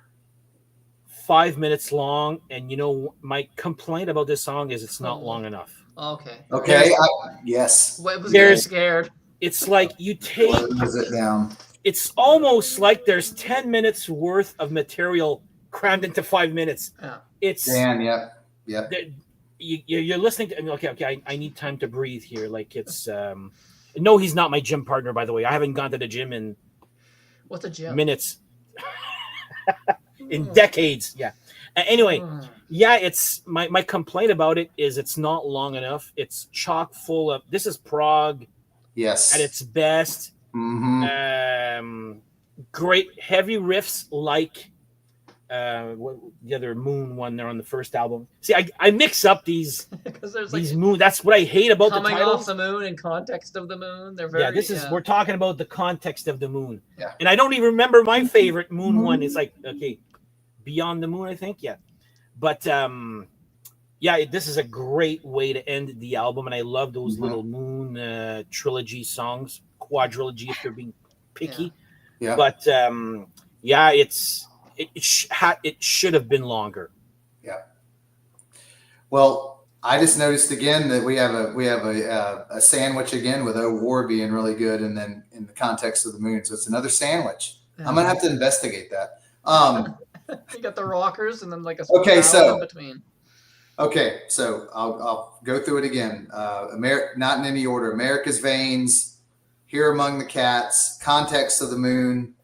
5 minutes long, and you know my complaint about this song is it's not long enough. Okay. Okay. Yes. Web was getting scared. It's like you take. Close it down. It's almost like there's 10 minutes worth of material crammed into 5 minutes. Yeah. It's Dan, yep. you're listening to. Okay. I need time to breathe here. Like it's. No, he's not my gym partner, by the way. I haven't gone to the gym in What's a gym? minutes. In decades. Yeah. Anyway, yeah, it's my complaint about it is it's not long enough. It's chock full of this is prog Yes. at its best. Mm-hmm. Great heavy riffs like what the other Moon one there on the first album. See, I mix up these Because there's these like Moon. That's what I hate about the coming titles. off the moon in context of the moon. They're very Yeah, this is we're talking about the context of the Moon. Yeah. And I don't even remember my favorite Moon one. It's like okay, Beyond the Moon, I think. Yeah. But yeah, this is a great way to end the album, and I love those little Moon trilogy songs, quadrilogy if you're being picky. Yeah. But yeah, it should have been longer. Yeah. Well, I just noticed again that we have a sandwich again with "Oh War" being really good, and then in the context of the moon, so it's another sandwich. Yeah. I'm gonna have to investigate that. You got the rockers and then like a Okay, so in between. Okay, so I'll go through it again. Not in any order. America's Veins, Here Among the Cats, Context of the Moon,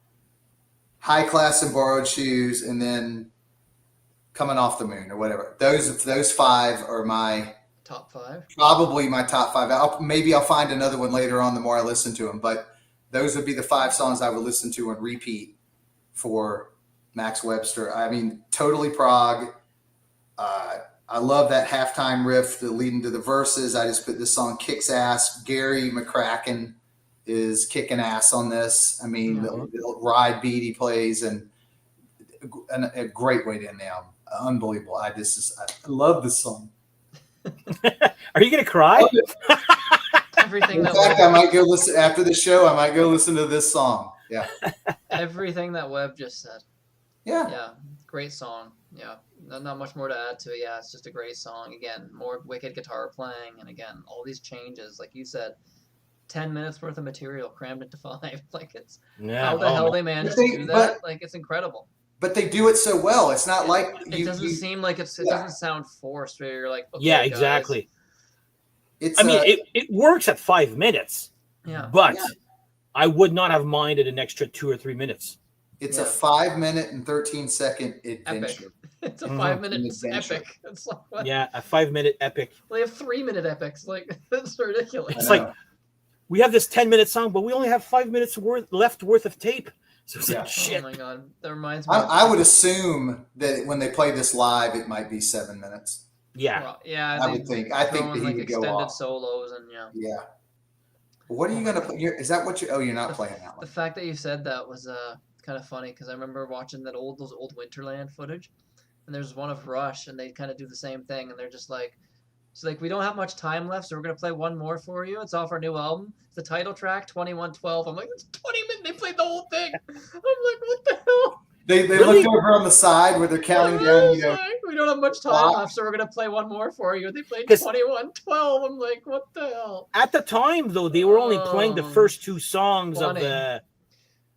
High Class and Borrowed Shoes, and then Coming Off the Moon or whatever. Those 5 are my top 5. Probably my top 5. Maybe I'll find another one later on the more I listen to them, but those would be the 5 songs I would listen to on repeat for Max Webster. I mean, totally prog. I love that halftime riff leading to the verses. I just put this song kicks ass. Gary McCracken is kicking ass on this. I mean, the ride beat he plays and a great way to end the album. Unbelievable. I love this song. Are you gonna cry? Everything In that fact, I might go listen after the show. I might go listen to this song. Yeah. everything that Webb just said. Yeah. Yeah, great song. Yeah, not much more to add to it. Yeah, it's just a great song. Again, more wicked guitar playing, and again, all these changes, like you said, 10 minutes worth of material crammed into 5. Like it's how the hell they managed to do that. Like it's incredible. But they do it so well. It's not like it doesn't seem like it doesn't sound forced. Where you're like, okay, yeah, guys. exactly. It's. I mean, it works at 5 minutes. Yeah, but I would not have minded an extra 2 or 3 minutes. It's a 5 minute and 13-second adventure. Epic. It's a 5 minute epic. It's like what? Yeah, a 5 minute epic. They have 3 minute epics. Like it's ridiculous. It's like we have this 10-minute song, but we only have 5 minutes worth of tape. So it's like shit. Oh my god, that reminds me. I would assume that when they play this live, it might be 7 minutes. Yeah, well, yeah. I would think. I think that he like would go extended off. solos and Yeah. What are you gonna play? Is that what you? Oh, you're not playing that The one. fact that you said that was kind of funny because I remember watching those old Winterland footage, and there's one of Rush, and they kind of do the same thing, and they're just like, it's like we don't have much time left, so we're gonna play one more for you. It's off our new album. It's the title track, 2112. I'm like, it's 20 minutes. They played the whole thing. I'm like, what the hell? They looked over on the side where they're counting down. You know, we don't have much time left, so we're gonna play one more for you. They played 2112. I'm like, what the hell? At the time, though, they were only playing the first 2 songs of the.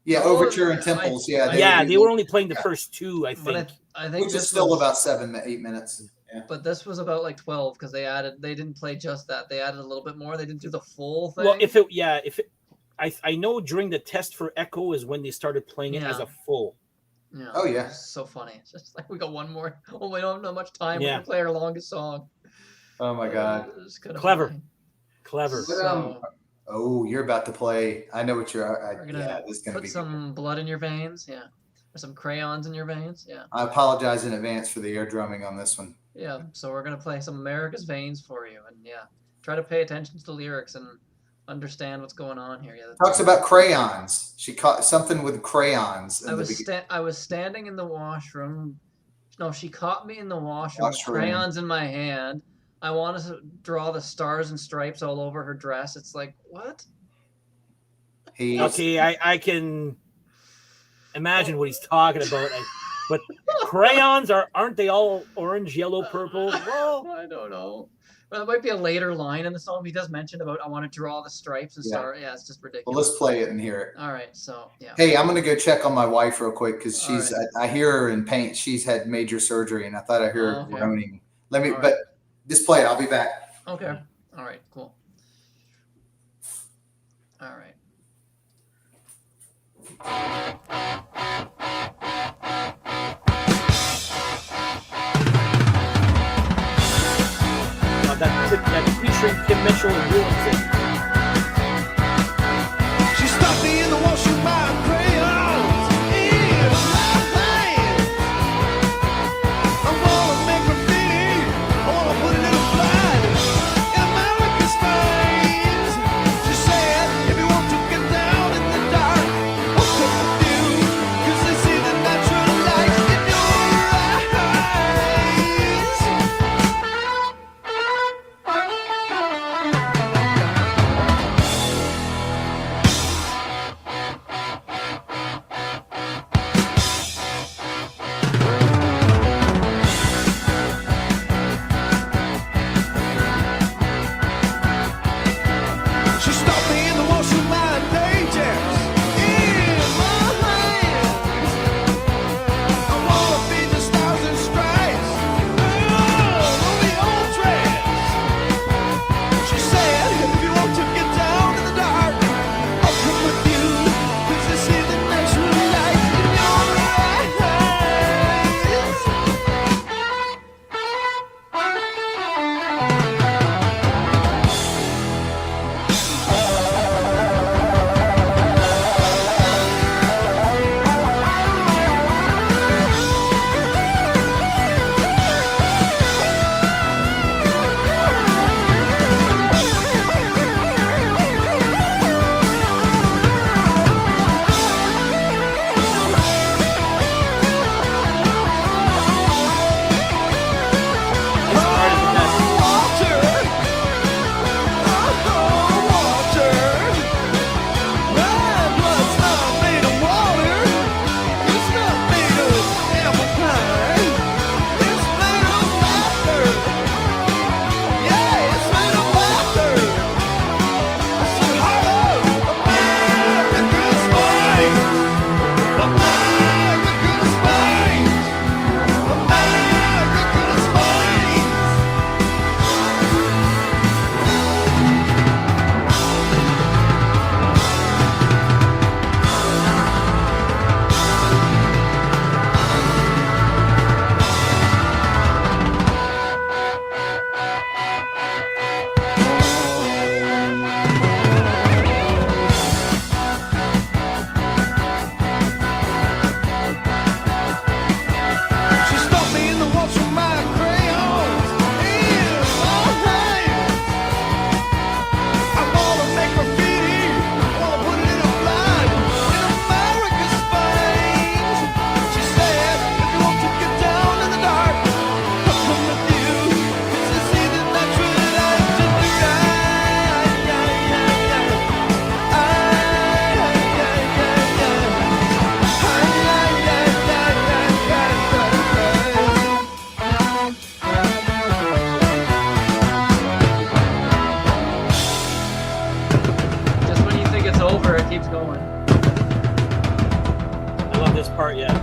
Yeah, Overture and Temples. They were only playing the first 2, I think. I think which is still about 7 to 8 minutes. Yeah. But this was about like 12 because they didn't play just that. They added a little bit more. They didn't do the full thing. Well, I know during the test for Echo is when they started playing it as a full. Yeah. Oh yeah. It's so funny. It's just like we got one more. Oh, we don't have much time. Yeah. We're gonna play our longest song. Oh my god. Clever. Funny. Clever. So, you're about to play. I know what you're. we're gonna this is gonna put some blood in your veins. Yeah. Or some crayons in your veins. Yeah. I apologize in advance for the air drumming on this one. Yeah. So we're gonna play some America's Veins for you, and try to pay attention to the lyrics and understand what's going on here. Yeah. Talks about crayons. She caught something with crayons. I was standing in the washroom. No, she caught me in the washroom. With crayons in my hand. I want to draw the stars and stripes all over her dress. It's like, what? Okay, I can imagine what he's talking about. But crayons aren't they all orange, yellow, purple? Well, I don't know. Well, it might be a later line in the song. He does mention about I want to draw the stripes and stars. Yeah, it's just ridiculous. Well, let's play it and hear it. All right, so yeah. Hey, I'm gonna go check on my wife real quick because she's. Right. I hear her in pain. She's had major surgery, and I thought I heard her groaning. Let me, but just play it. I'll be back. Okay. All right. Cool. All right. That featuring Kim Mitchell ruins it. She stopped me in the washroom by crayons in my hand. I wanna make graffiti, I wanna put it in a flag in America's face. She said, if you want to get down in the dark, I'll come with you, 'cause I see the natural light in your eyes. She stopped me in the washroom by pages in my hands. I wanna be the stars and stripes on the old dress. She said, if you want to get down in the dark, I'll come with you, 'cause I see the natural light in your eyes. She stopped me in the washroom by crayons in my hands. I wanna make graffiti, I wanna put it in a flag in America's face. She said, if you want to get down in the dark, I'll come with you, 'cause I see the natural light in the Just when you think it's over, it keeps going. I love this part. Yeah.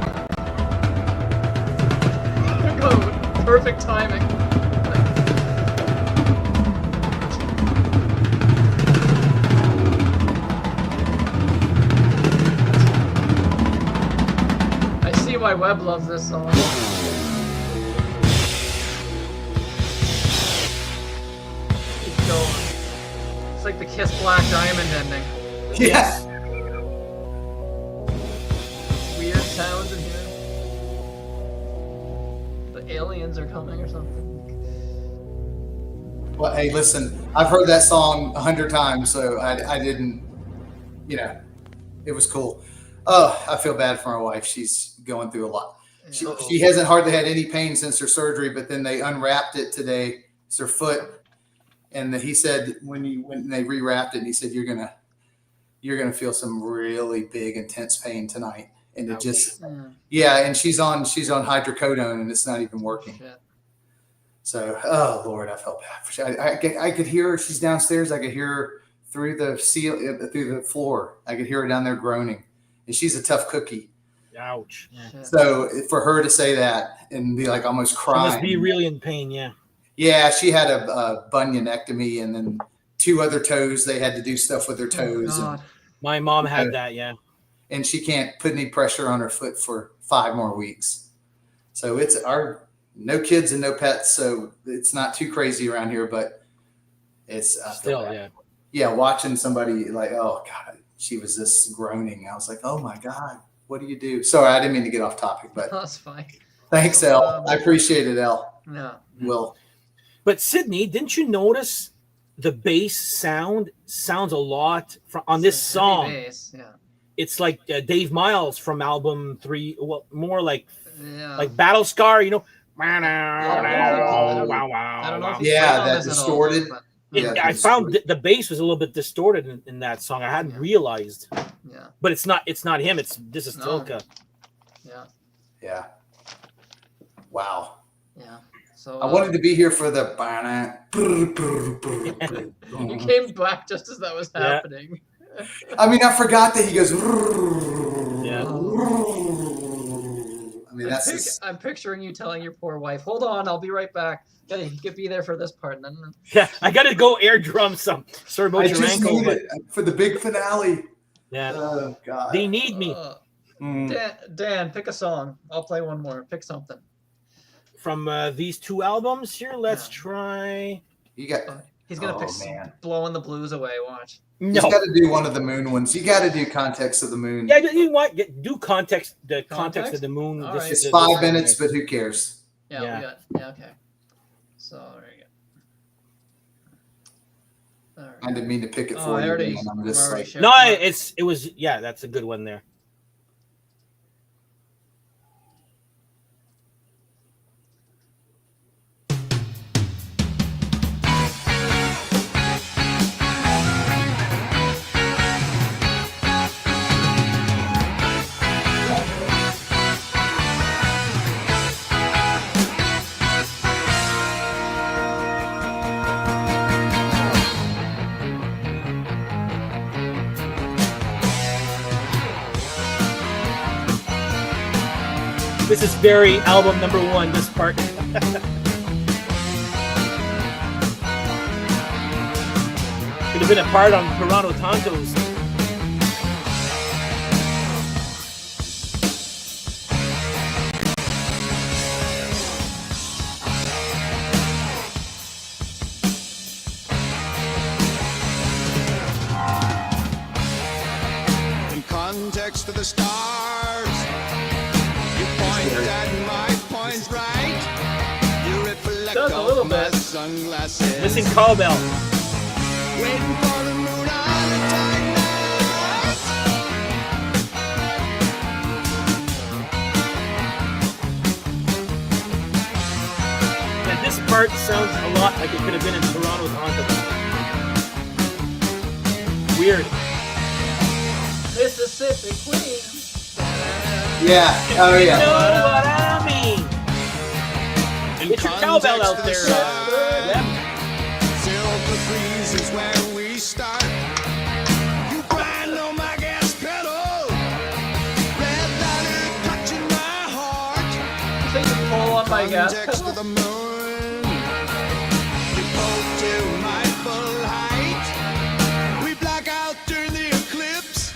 Perfect timing. I see why Webb loves this song. Keep going. It's like the Kiss Black Diamond ending. Yeah. Weird sounds in here. The aliens are coming or something. Well, hey, listen, I've heard that song 100 times, so I didn't, it was cool. Oh, I feel bad for my wife. She's going through a lot. She hasn't hardly had any pain since her surgery, but then they unwrapped it today. It's her foot. And he said when they rewrapped it, he said you're gonna feel some really big intense pain tonight. And it just and she's on hydrocodone and it's not even working. Shit. So Lord, I felt bad for her. I could hear her. She's downstairs. I could hear her through the floor. I could hear her down there groaning. And she's a tough cookie. Ouch. Yeah. So for her to say that and be like almost crying. She must be really in pain, yeah. Yeah, she had a bunionectomy and then 2 other toes. They had to do stuff with their toes. Oh, my mom had that, yeah. And she can't put any pressure on her foot for 5 more weeks. So it's no kids and no pets. So it's not too crazy around here, but it's still, yeah. Watching somebody like, oh God, she was just groaning. I was like, oh my God, what do you do? Sorry, I didn't mean to get off topic, but that's fine. Thanks, El. I appreciate it, El. Yeah. Will. But Sydney, didn't you notice the bass sounds a lot on this song? Bass, yeah. It's like Dave Miles from album 3. Well, more like Battle Scar, you know. I don't know if that distorted. I found the bass was a little bit distorted in that song. I hadn't realized. Yeah. But it's not him. This is Tilka. Yeah. Yeah. Wow. Yeah. So I wanted to be here for the. You came back just as that was happening. I mean, I forgot that he goes. Yeah. I mean, I'm picturing you telling your poor wife, "Hold on, I'll be right back. You could be there for this part." And then I got to go air drum some. Sorry about your ankle, need it for the big finale. Yeah. Oh God. They need me. Dan, pick a song. I'll play one more. Pick something. From these 2 albums here, let's try. You got. He's gonna pick "Blowing the Blues Away." Watch. No. You got to do one of the moon ones. You got to do "Context of the Moon." Yeah, you know what? Do context. The context of the moon. All right. It's 5 minutes, but who cares? Yeah. Okay. So there you go. All right. I didn't mean to pick it for you. I'm just like, no, it was. Yeah, that's a good one there. This is very album number 1, this part. Could have been a part on Toronto Tontos. In context of the stars, you point at my point right. You reflect Does a little off my bit. sunglasses. Missing cowbell. Waiting for the moon on a dark night. And this part sounds a lot like it could have been in Toronto Tontos. Weird. Mississippi Queen. yeah. Oh You yeah. know what I mean? Get your cowbell out there. Yep. Silver breeze is where we start. You grind on my gas pedal. Red lighter touching my heart. Take a pull on my gas Context of pedal. the moon. You pull to my full height. We black out during the eclipse.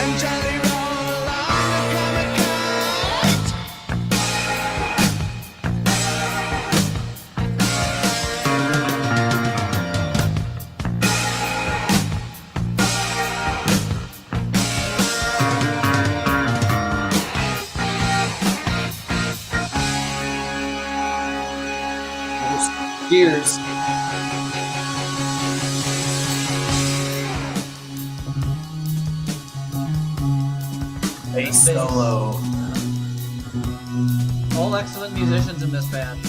And Johnny roll on a comet kite. Cheers. Bass solo. All excellent musicians in this band.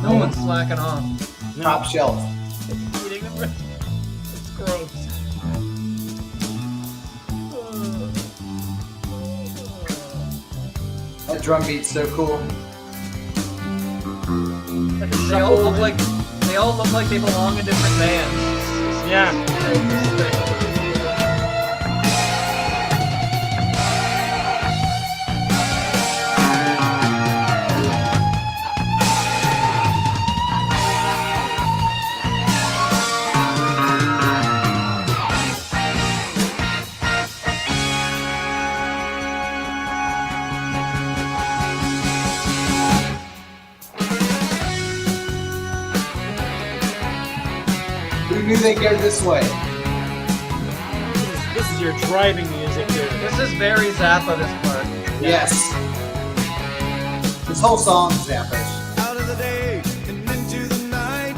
No one's slacking off. Top shelf. Eating them. It's gross. That drum beat's so cool. They all look like they belong in different bands. Yeah. Who knew they'd go this way? This is your driving music here. This is very Zappa, this part. Yes. This whole song is Zappa. Out of the day and into the night,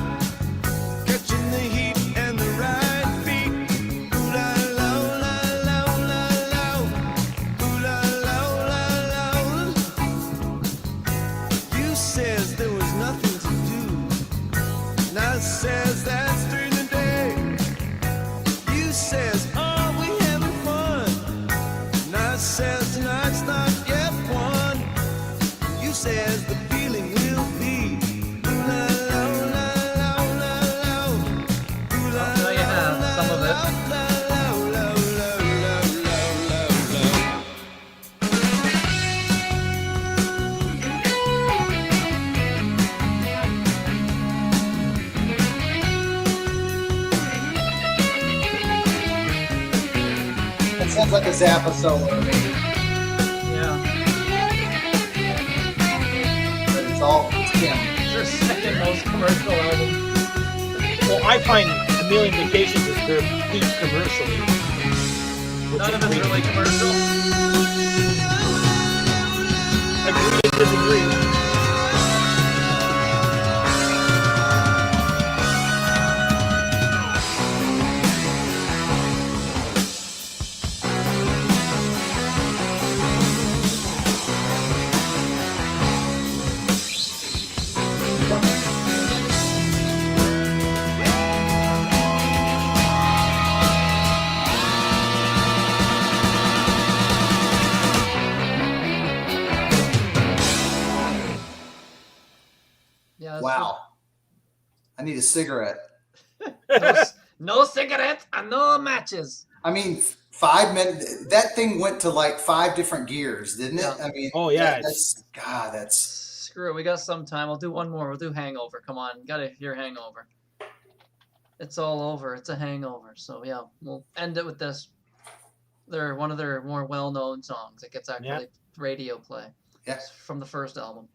catching the heat and the right beat. Ooh la la la la la la. Ooh la la la la. You says there was nothing to do. Now says that's during the day. You says, oh, we having fun. Now says tonight's not yet won. You says the feeling will be. Ooh la la la la la la. Ooh la There you have some of it. la la la la la la la. That sounds like a Zappa solo, maybe. Yeah. But it's him. It's their second most commercial album. Well, I find A Million Vacations is their peak commercially. None of it's really commercial. Agree to disagree. Yeah. it's Wow. I need a cigarette. No cigarettes and no matches. I mean, 5 minutes. That thing went to like 5 different gears, didn't it? Yeah. I mean, Oh, yeah, That's God. That's Screw it. We got some time. I'll do one more. We'll do Hangover. Come on. Gotta hear Hangover. It's all over. It's a hangover. So yeah, we'll end it with this. They're one of their more well-known songs. It gets actually radio play. Yeah. It's from the first album.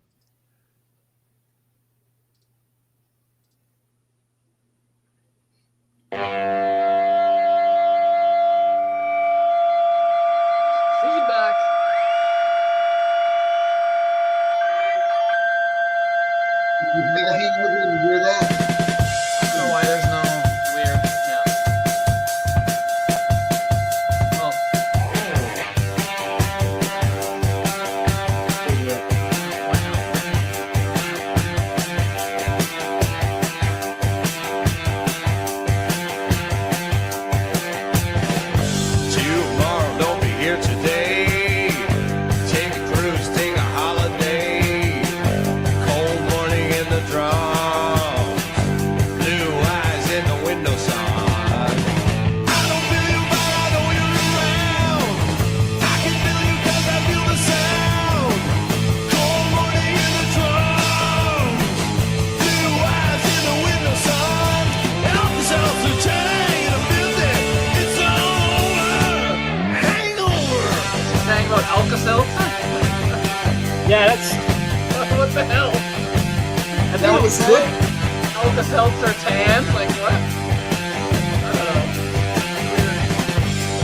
Feedback. you made a hangover. You hear that? I don't know why there's no weird. Yeah. Oh. Tomorrow, don't be here today. Take a cruise, take a holiday. Cold morning in the drums. Blue eyes in the window sun. I don't feel you, but I know you're around. I can feel you 'cause I feel the sound. Cold morning in the drums. Blue eyes in the window sun. And off the shelves to chain a music. It's over. Hangover. Saying about Alka-Seltzer? Yeah, that's What the hell? I That think was it's good. Alka-Seltzer tan? Like what? I don't know.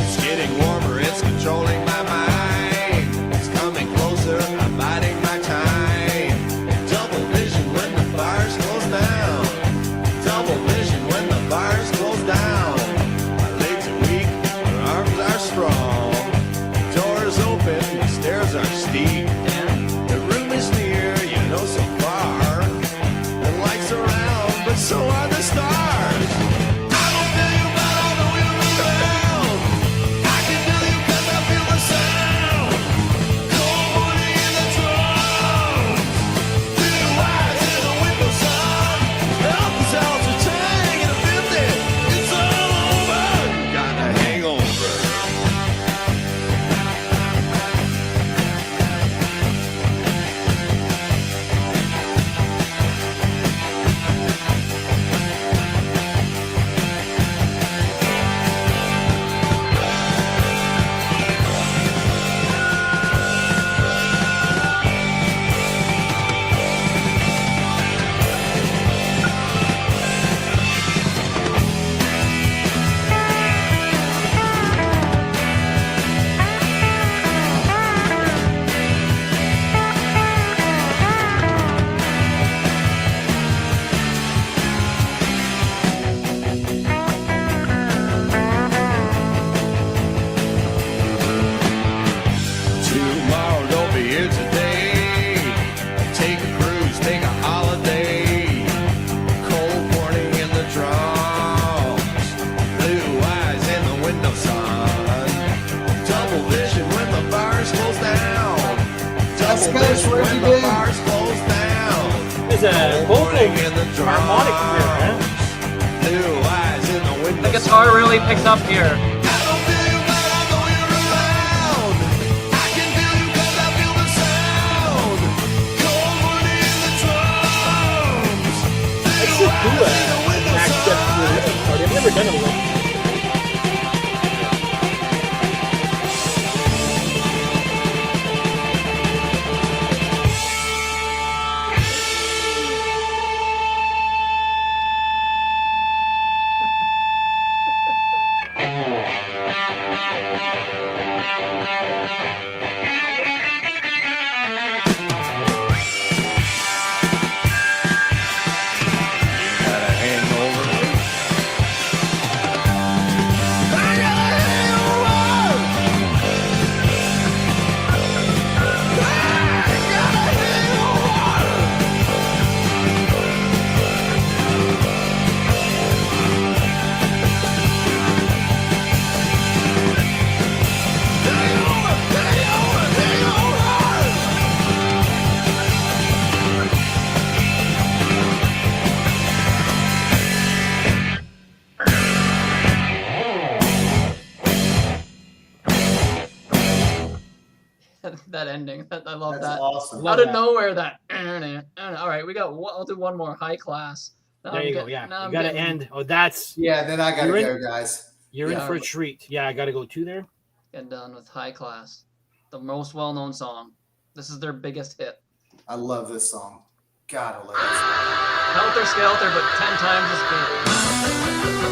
It's getting warmer, it's controlling my mind. It's coming closer, I'm biding my time. Double vision when the fires close down. Double vision when the fires close down. My legs are weak, my arms are strong. Doors open, the stairs are steep. The room is near, you know so far. The so are the stars. I don't feel you, but I know you're around. I can feel you 'cause I feel the sound. Cold morning in the drums. Blue eyes in the window sun. Help us out to take it a 50. It's all over. Got a hangover. Tomorrow don't be here today. Take a cruise, take a holiday. Cold morning in the drums. Blue eyes in the window sun. Double vision when the bars close down. That's Double good. vision Where when you the been? bars close down. There's a Cold morning in the vocal harmonic here, man. drums. Blue eyes in the window The guitar really picks up here. I don't feel you, but I know you're around. I can feel you 'cause I feel the sound. Cold morning in the drums. I should do a Max Webster listening party. I've never done it before. Got a hangover. That ending. I love That's that. awesome. Love Out of that. nowhere, that. All right, we got. I'll do one more. High class. Now There I'm you go. getting- Yeah, now you I'm gotta getting- end. Oh, that's Yeah, then I gotta You're go, in- guys. you're in Yeah. for a treat. Yeah, I gotta go too there. Getting done with High Class, the most well-known song. This is their biggest hit. I love this song. God, I love this song. Helter Skelter, but 10 times as big.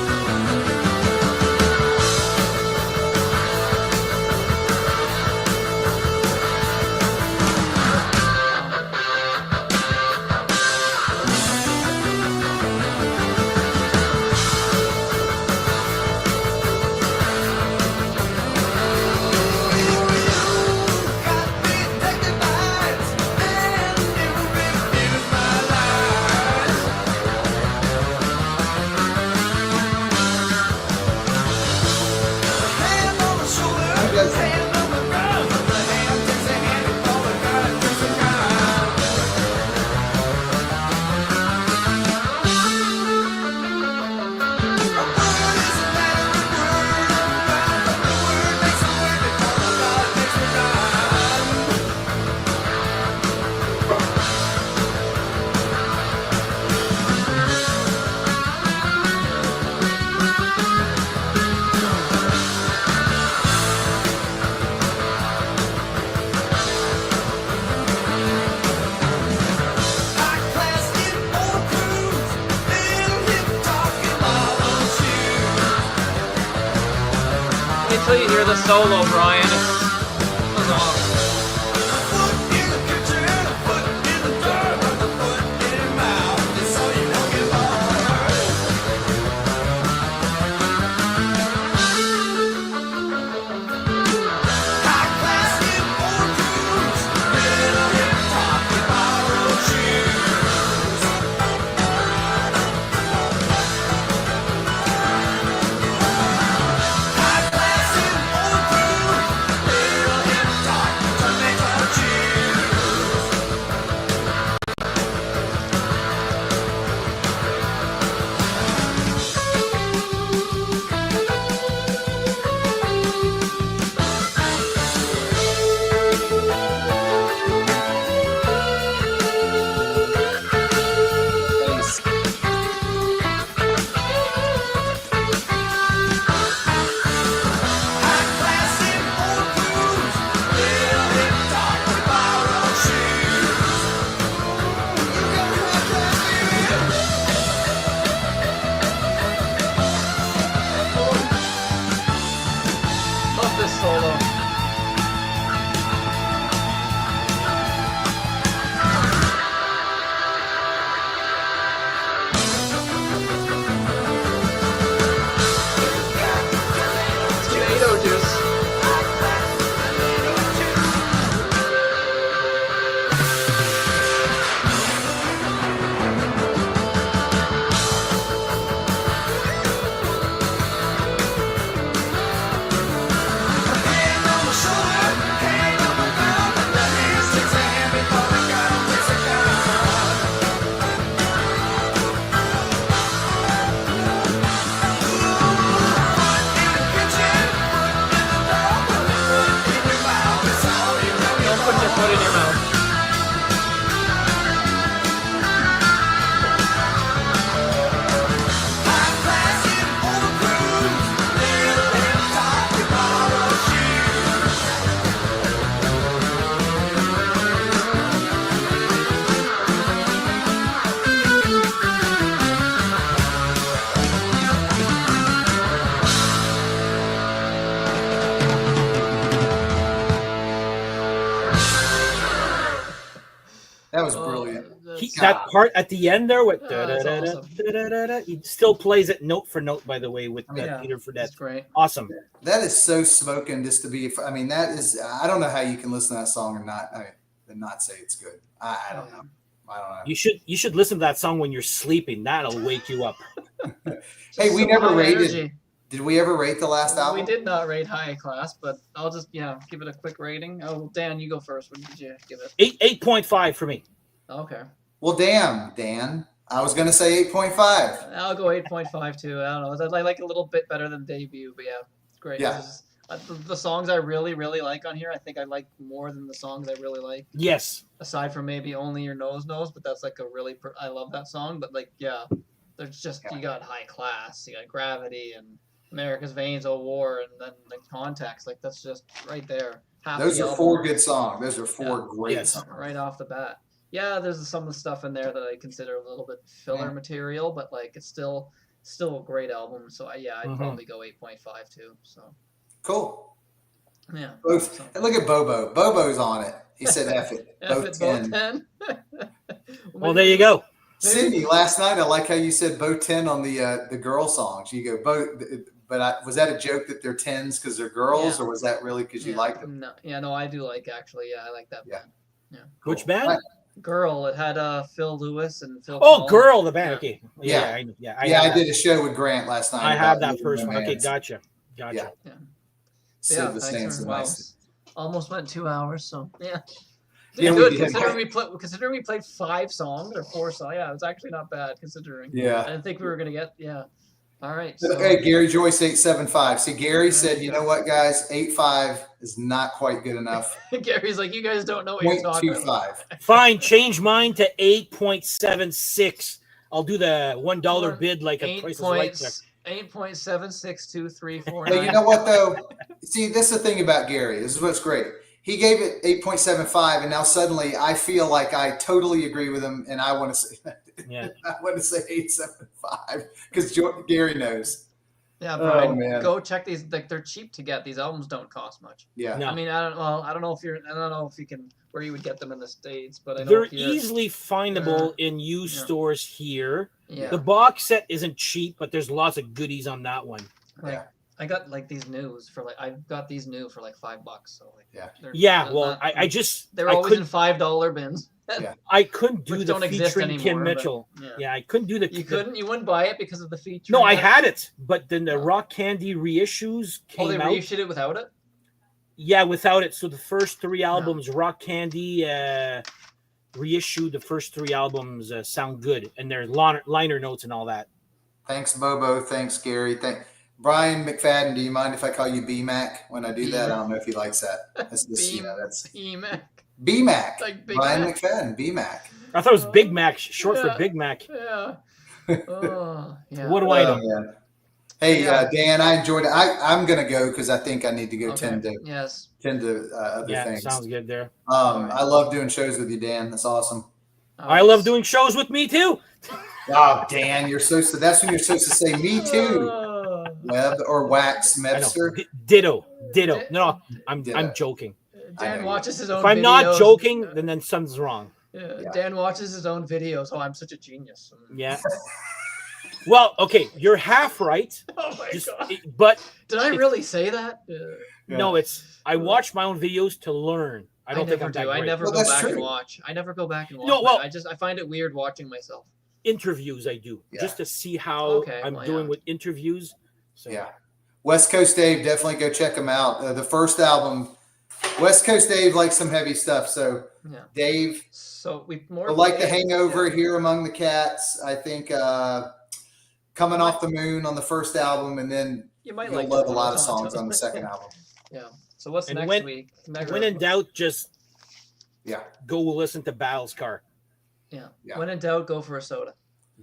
Until you hear the solo, Brian. It goes off. that part at the end there with That's awesome. he still plays it note for note, by the way, with Yeah, Peter Fredette. that's great. Awesome. That is so smoking just to be. I mean, that is. I don't know how you can listen to that song and not say it's good. I don't know. I don't know. You should listen to that song when you're sleeping. That'll wake you up. Hey, we never high rated. energy. Did we ever rate the last album? We did not rate High Class, but I'll just give it a quick rating. Oh, Dan, you go first. What did you give it? 8.5 for me. Okay. Well, damn, Dan. I was gonna say 8.5. I'll go 8.5 too. I don't know. I like a little bit better than debut, but yeah, it's great. Yeah. This is, the songs I really, really like on here, I think I like more than the songs I really like. Yes. Aside from maybe Only Your Nose Knows, but that's like a really, I love that song. But like, yeah, there's just, you got High Class, you got Gravity and America's Veins, Oh War, and then like Contacts. Like, that's just right there. Half Those the are album. 4 good songs. Those are 4 great songs. Right off the bat. Yeah, there's some of the stuff in there that I consider a little bit filler material, but like it's still a great album. So I'd probably go 8.5 too. So Cool. yeah. Both. And look at Bobo. Bobo's on it. He said F it. Both 10. 10. Well, there you go. Sydney, last night I like how you said both 10 on the girl songs. You go both, but was that a joke that they're 10s because they're girls, or was that really because you like them? No, I do like actually. Yeah, I like that band. Yeah. Cool. Which band? Right. Girl. It had Phil Lewis and Phil. Oh, Collins. Girl, the band. Okay. Yeah. I did a show with Grant last night. I have that first one. Okay, gotcha. Yeah. Yeah, the stands wow. nice. Almost went 2 hours, so yeah. Yeah, Good, we did. considering we played 5 songs or 4 songs. Yeah, it was actually not bad considering. Yeah. I didn't think we were gonna get. Yeah. All right. So, Hey, Gary Joyce 875. See, Gary said, you know what, guys, 8.5 is not quite good enough. Gary's like, you guys don't know what you're talking about. 0.25. Fine, change mine to 8.76. I'll do the $1 bid like a Price is Right check. 8.762349. Hey, you know what though? See, this is the thing about Gary. This is what's great. He gave it 8.75, and now suddenly I feel like I totally agree with him, and I want to say, Yeah. I want to say 8.75 because Gary knows. Yeah, Brian, Oh, man. go check these. Like, they're cheap to get. These albums don't cost much. Yeah. No. I mean, I don't know if you can where you would get them in the States, but I know They're here, easily findable in used stores here. Yeah. The box set isn't cheap, but there's lots of goodies on that one. Like, Yeah. I got like these news for like I've got these new for like $5. So like they're Well, not- I just they're I always couldn't, in $5 bins. I couldn't do Which the don't exist featuring Kim anymore, but- Mitchell. yeah. Yeah, I couldn't do the. You wouldn't buy it because of the feature. No, I had it, but then the Rock Candy reissues came they out. reissued it without it. Yeah, without it. So the first 3 albums, Rock Candy reissued the first 3 albums. Sound good, and there's liner notes and all that. Thanks, Bobo. Thanks, Gary. Brian McFadden, do you mind if I call you B-Mac when I do that? I don't know if he likes that. That's just, that's B-Mac. B-Mac. Like Big Brian Mac. McFadden, B-Mac. I thought it was Big Mac, short for Yeah. Big Mac. Yeah. Oh, yeah. What do I know? Man. Hey, Dan, I enjoyed it. I'm going to go because I think I need to go tend to other Yeah, things. sounds good there. I love doing shows with you, Dan. That's awesome. I love doing shows with me too. Oh, Dan, you're so that's when you're supposed to say me too. Web or Wax Webster. Ditto. No, I'm joking. Dan watches his own. If I'm videos. not joking, then something's wrong. Yeah. Dan watches his own videos. Oh, I'm such a genius. Yeah. Well, okay, you're half right. Oh my god! But did I really say that? No, I watch my own videos to learn. I don't think I'm that great. I never go back and watch. I never go back and watch. No, well, I find it weird watching myself. Interviews I do just to see how I'm doing with interviews. So. Yeah, West Coast Dave, definitely go check him out. The first album, West Coast Dave likes some heavy stuff. So Dave, so we like The Hangover, Here Among the Cats. I think Coming Off the Moon on the first album, and then you'll love a lot of songs on the second album. Yeah. So what's next week? When in doubt, just go listen to Battle's Car. Yeah. When in doubt, go for a soda.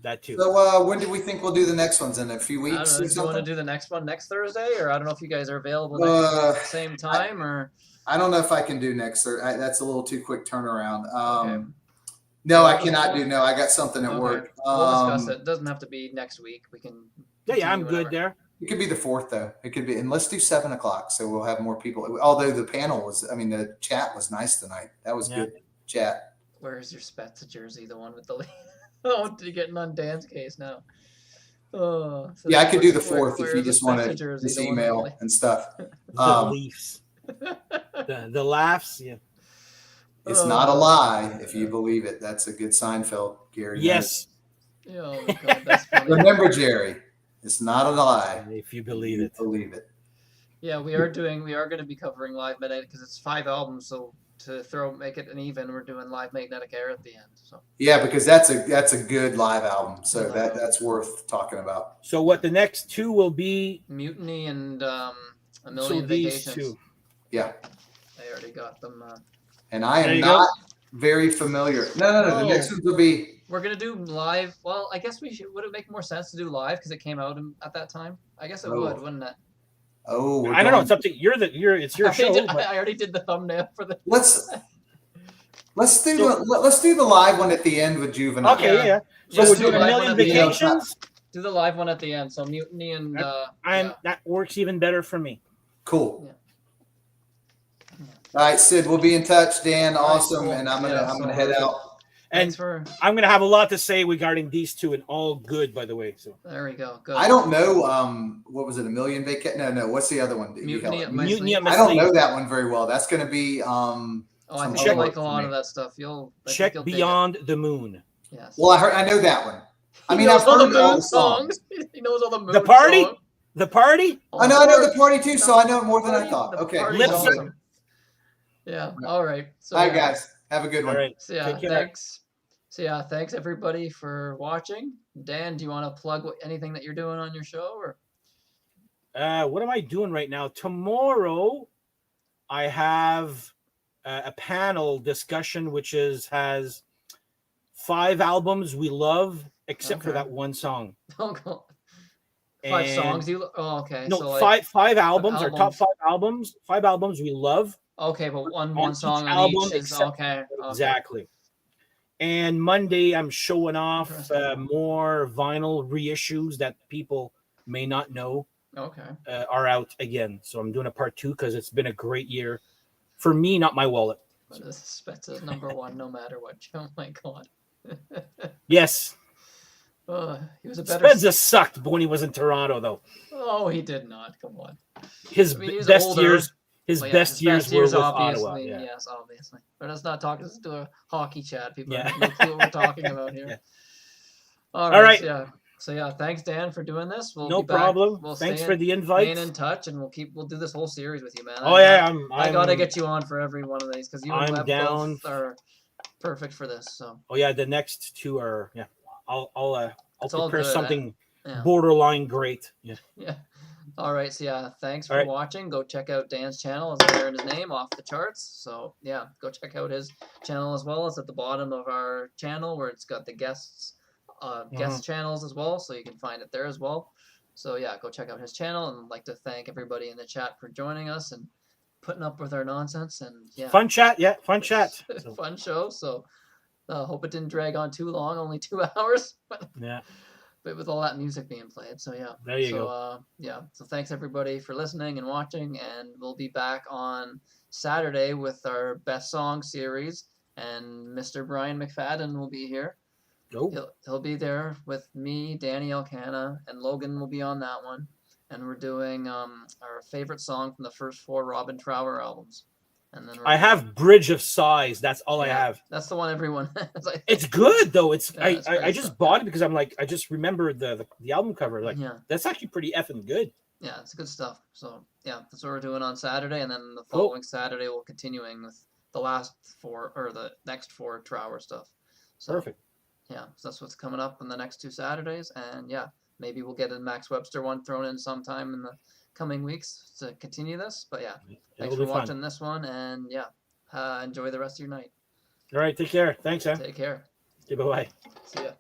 That too. So when do we think we'll do the next ones? In a few weeks? I don't know, do you want to do the next one next Thursday, or I don't know if you guys are available at the same time, or I don't know if I can do next Thursday. That's a little too quick turnaround. No, I cannot do. No, I got something at work. We'll discuss it. It doesn't have to be next week. We can. Yeah, I'm good there. It could be the 4th though. It could be, and let's do 7:00, so we'll have more people. Although the chat was nice tonight. That was good chat. Where's your Spezza jersey? The one with the oh, you're getting on Dan's case now. Oh, so Yeah, I could do the where- 4th if where's you the just want Spezza to jersey, just the one with email and stuff. The Leafs. The laughs. Yeah. It's not a lie if you Oh. believe it. That's a good Seinfeld, Gary. Yes. Yeah, oh my God, that's funny. Remember, Jerry, it's not a lie If you if believe you it. believe it. Yeah, we are going to be covering Live Magnetic because it's 5 albums. So to make it an even, we're doing Live Magnetic Air at the end. So Yeah, because that's a good live album. So Good live album. that's worth talking about. So what the next two will be? Mutiny and A So Million these Vacations. two. Yeah. I already got them. And I There am you not go. very familiar. No. The Oh. next ones will be. We're gonna do live. Well, I guess we should. Would it make more sense to do live because it came out at that time? I guess it Oh. would, wouldn't it? Oh, I don't know. It's up to it's your show. I already did the thumbnail for the. Let's do the live one at the end with Juvenile. Okay, yeah. So Let's we're do doing a A live Million one at the end. Vacations. Do the live one at the end. So Mutiny and That works even better for me. Cool. Yeah. All right, Sid, we'll be in touch. Dan, All right, awesome. cool. And I'm Yeah, gonna head out. Thanks And for. I'm gonna have a lot to say regarding these two, and all good, by the way. So There we go. Good. I don't know. What was it? A Million Vacation? No. What's the other one? that you Mutiny held? at my Mutiny sleep. at my I don't sleep. know that one very well. That's going to be. Oh, I think some you'll homework like a for lot me. of that stuff. I think check you'll dig it. Beyond the Moon. Yes. Well, I know that one. I mean, He knows I've all the heard all Moon the songs. He knows all the Moon The Party? songs. The Party? I know the party too, so I know more than I thought. The Okay, Party's Lips sounds good. awesome. Yeah. All right. So All right, yeah. guys, have a good All one. right. So yeah, Take care. thanks. So yeah, thanks everybody for watching. Dan, do you want to plug anything that you're doing on your show, or? What am I doing right now? Tomorrow, I have a panel discussion, which has 5 albums we love, except for Okay. that one song. Oh, cool. 5 And- songs you? Oh, okay. No, so like, five albums. Our top albums. 5 albums. 5 albums we love. Okay, but one each song on album each is except- okay. Exactly. And Monday, I'm showing off Interesting. more vinyl reissues that people may not know Okay. are out again. So I'm doing a part 2 because it's been a great year for me, not my wallet. But Spezza's number 1, no matter what. Oh my God. Yes, He was a better. Spezza sucked when he was in Toronto, though. Oh, he did not. Come on. His I mean, he was best older. years, his Well, yeah, best years were with obviously. Ottawa. Yeah. Yes, obviously. But let's not talk. Let's do a hockey chat. People Yeah. have no clue what we're talking about here. Yeah. All All right. right. So yeah, thanks Dan for doing this. We'll No be back. problem. We'll Thanks stay for the invite. Staying in touch, and we'll do this whole series with you, man. Oh yeah, I gotta get you on for every one of these because you and I'm Webb down. both are perfect for this. So Oh yeah, the next 2 are yeah. I'll It's all prepare good, something yeah. borderline great. Yeah. Yeah. All right. So yeah, thanks for All right. watching. Go check out Dan's channel. It's there in his name, Off the Charts. So yeah, go check out his channel as well. It's at the bottom of our channel where it's got the guest channels as well, so you can find it there as well. So yeah, go check out his channel, and I'd like to thank everybody in the chat for joining us and putting up with our nonsense. And yeah, Fun chat, yeah, fun chat. So, fun show. So hope it didn't drag on too long, only 2 hours. yeah. But with all that music being played. So yeah. There you go. Yeah. So thanks everybody for listening and watching, and we'll be back on Saturday with our best song series, and Mr. Brian McFadden will be here. Oh, He'll be there with me, Danny Elkanah, and Logan will be on that one. And we're doing our favorite song from the first 4 Robin Trower albums. And then I have Bridge of Sighs. That's all I have. That's the one everyone has. It's good though. It's Yeah, it's I great just stuff. bought it because I'm like I just remembered the album cover. Like Yeah. that's actually pretty effing good. Yeah, it's good stuff. So yeah, that's what we're doing on Saturday, and then the Cool. following Saturday we'll continuing with the last 4 or the next 4 Trower stuff. So Perfect. yeah, so that's what's coming up on the next 2 Saturdays, and yeah, maybe we'll get a Max Webster one thrown in sometime in the coming weeks to continue this. But yeah, thanks It'll for be fun. watching this one, and yeah, enjoy the rest of your night. All right, take care. Thanks, huh? Take care. Okay, bye bye. See ya.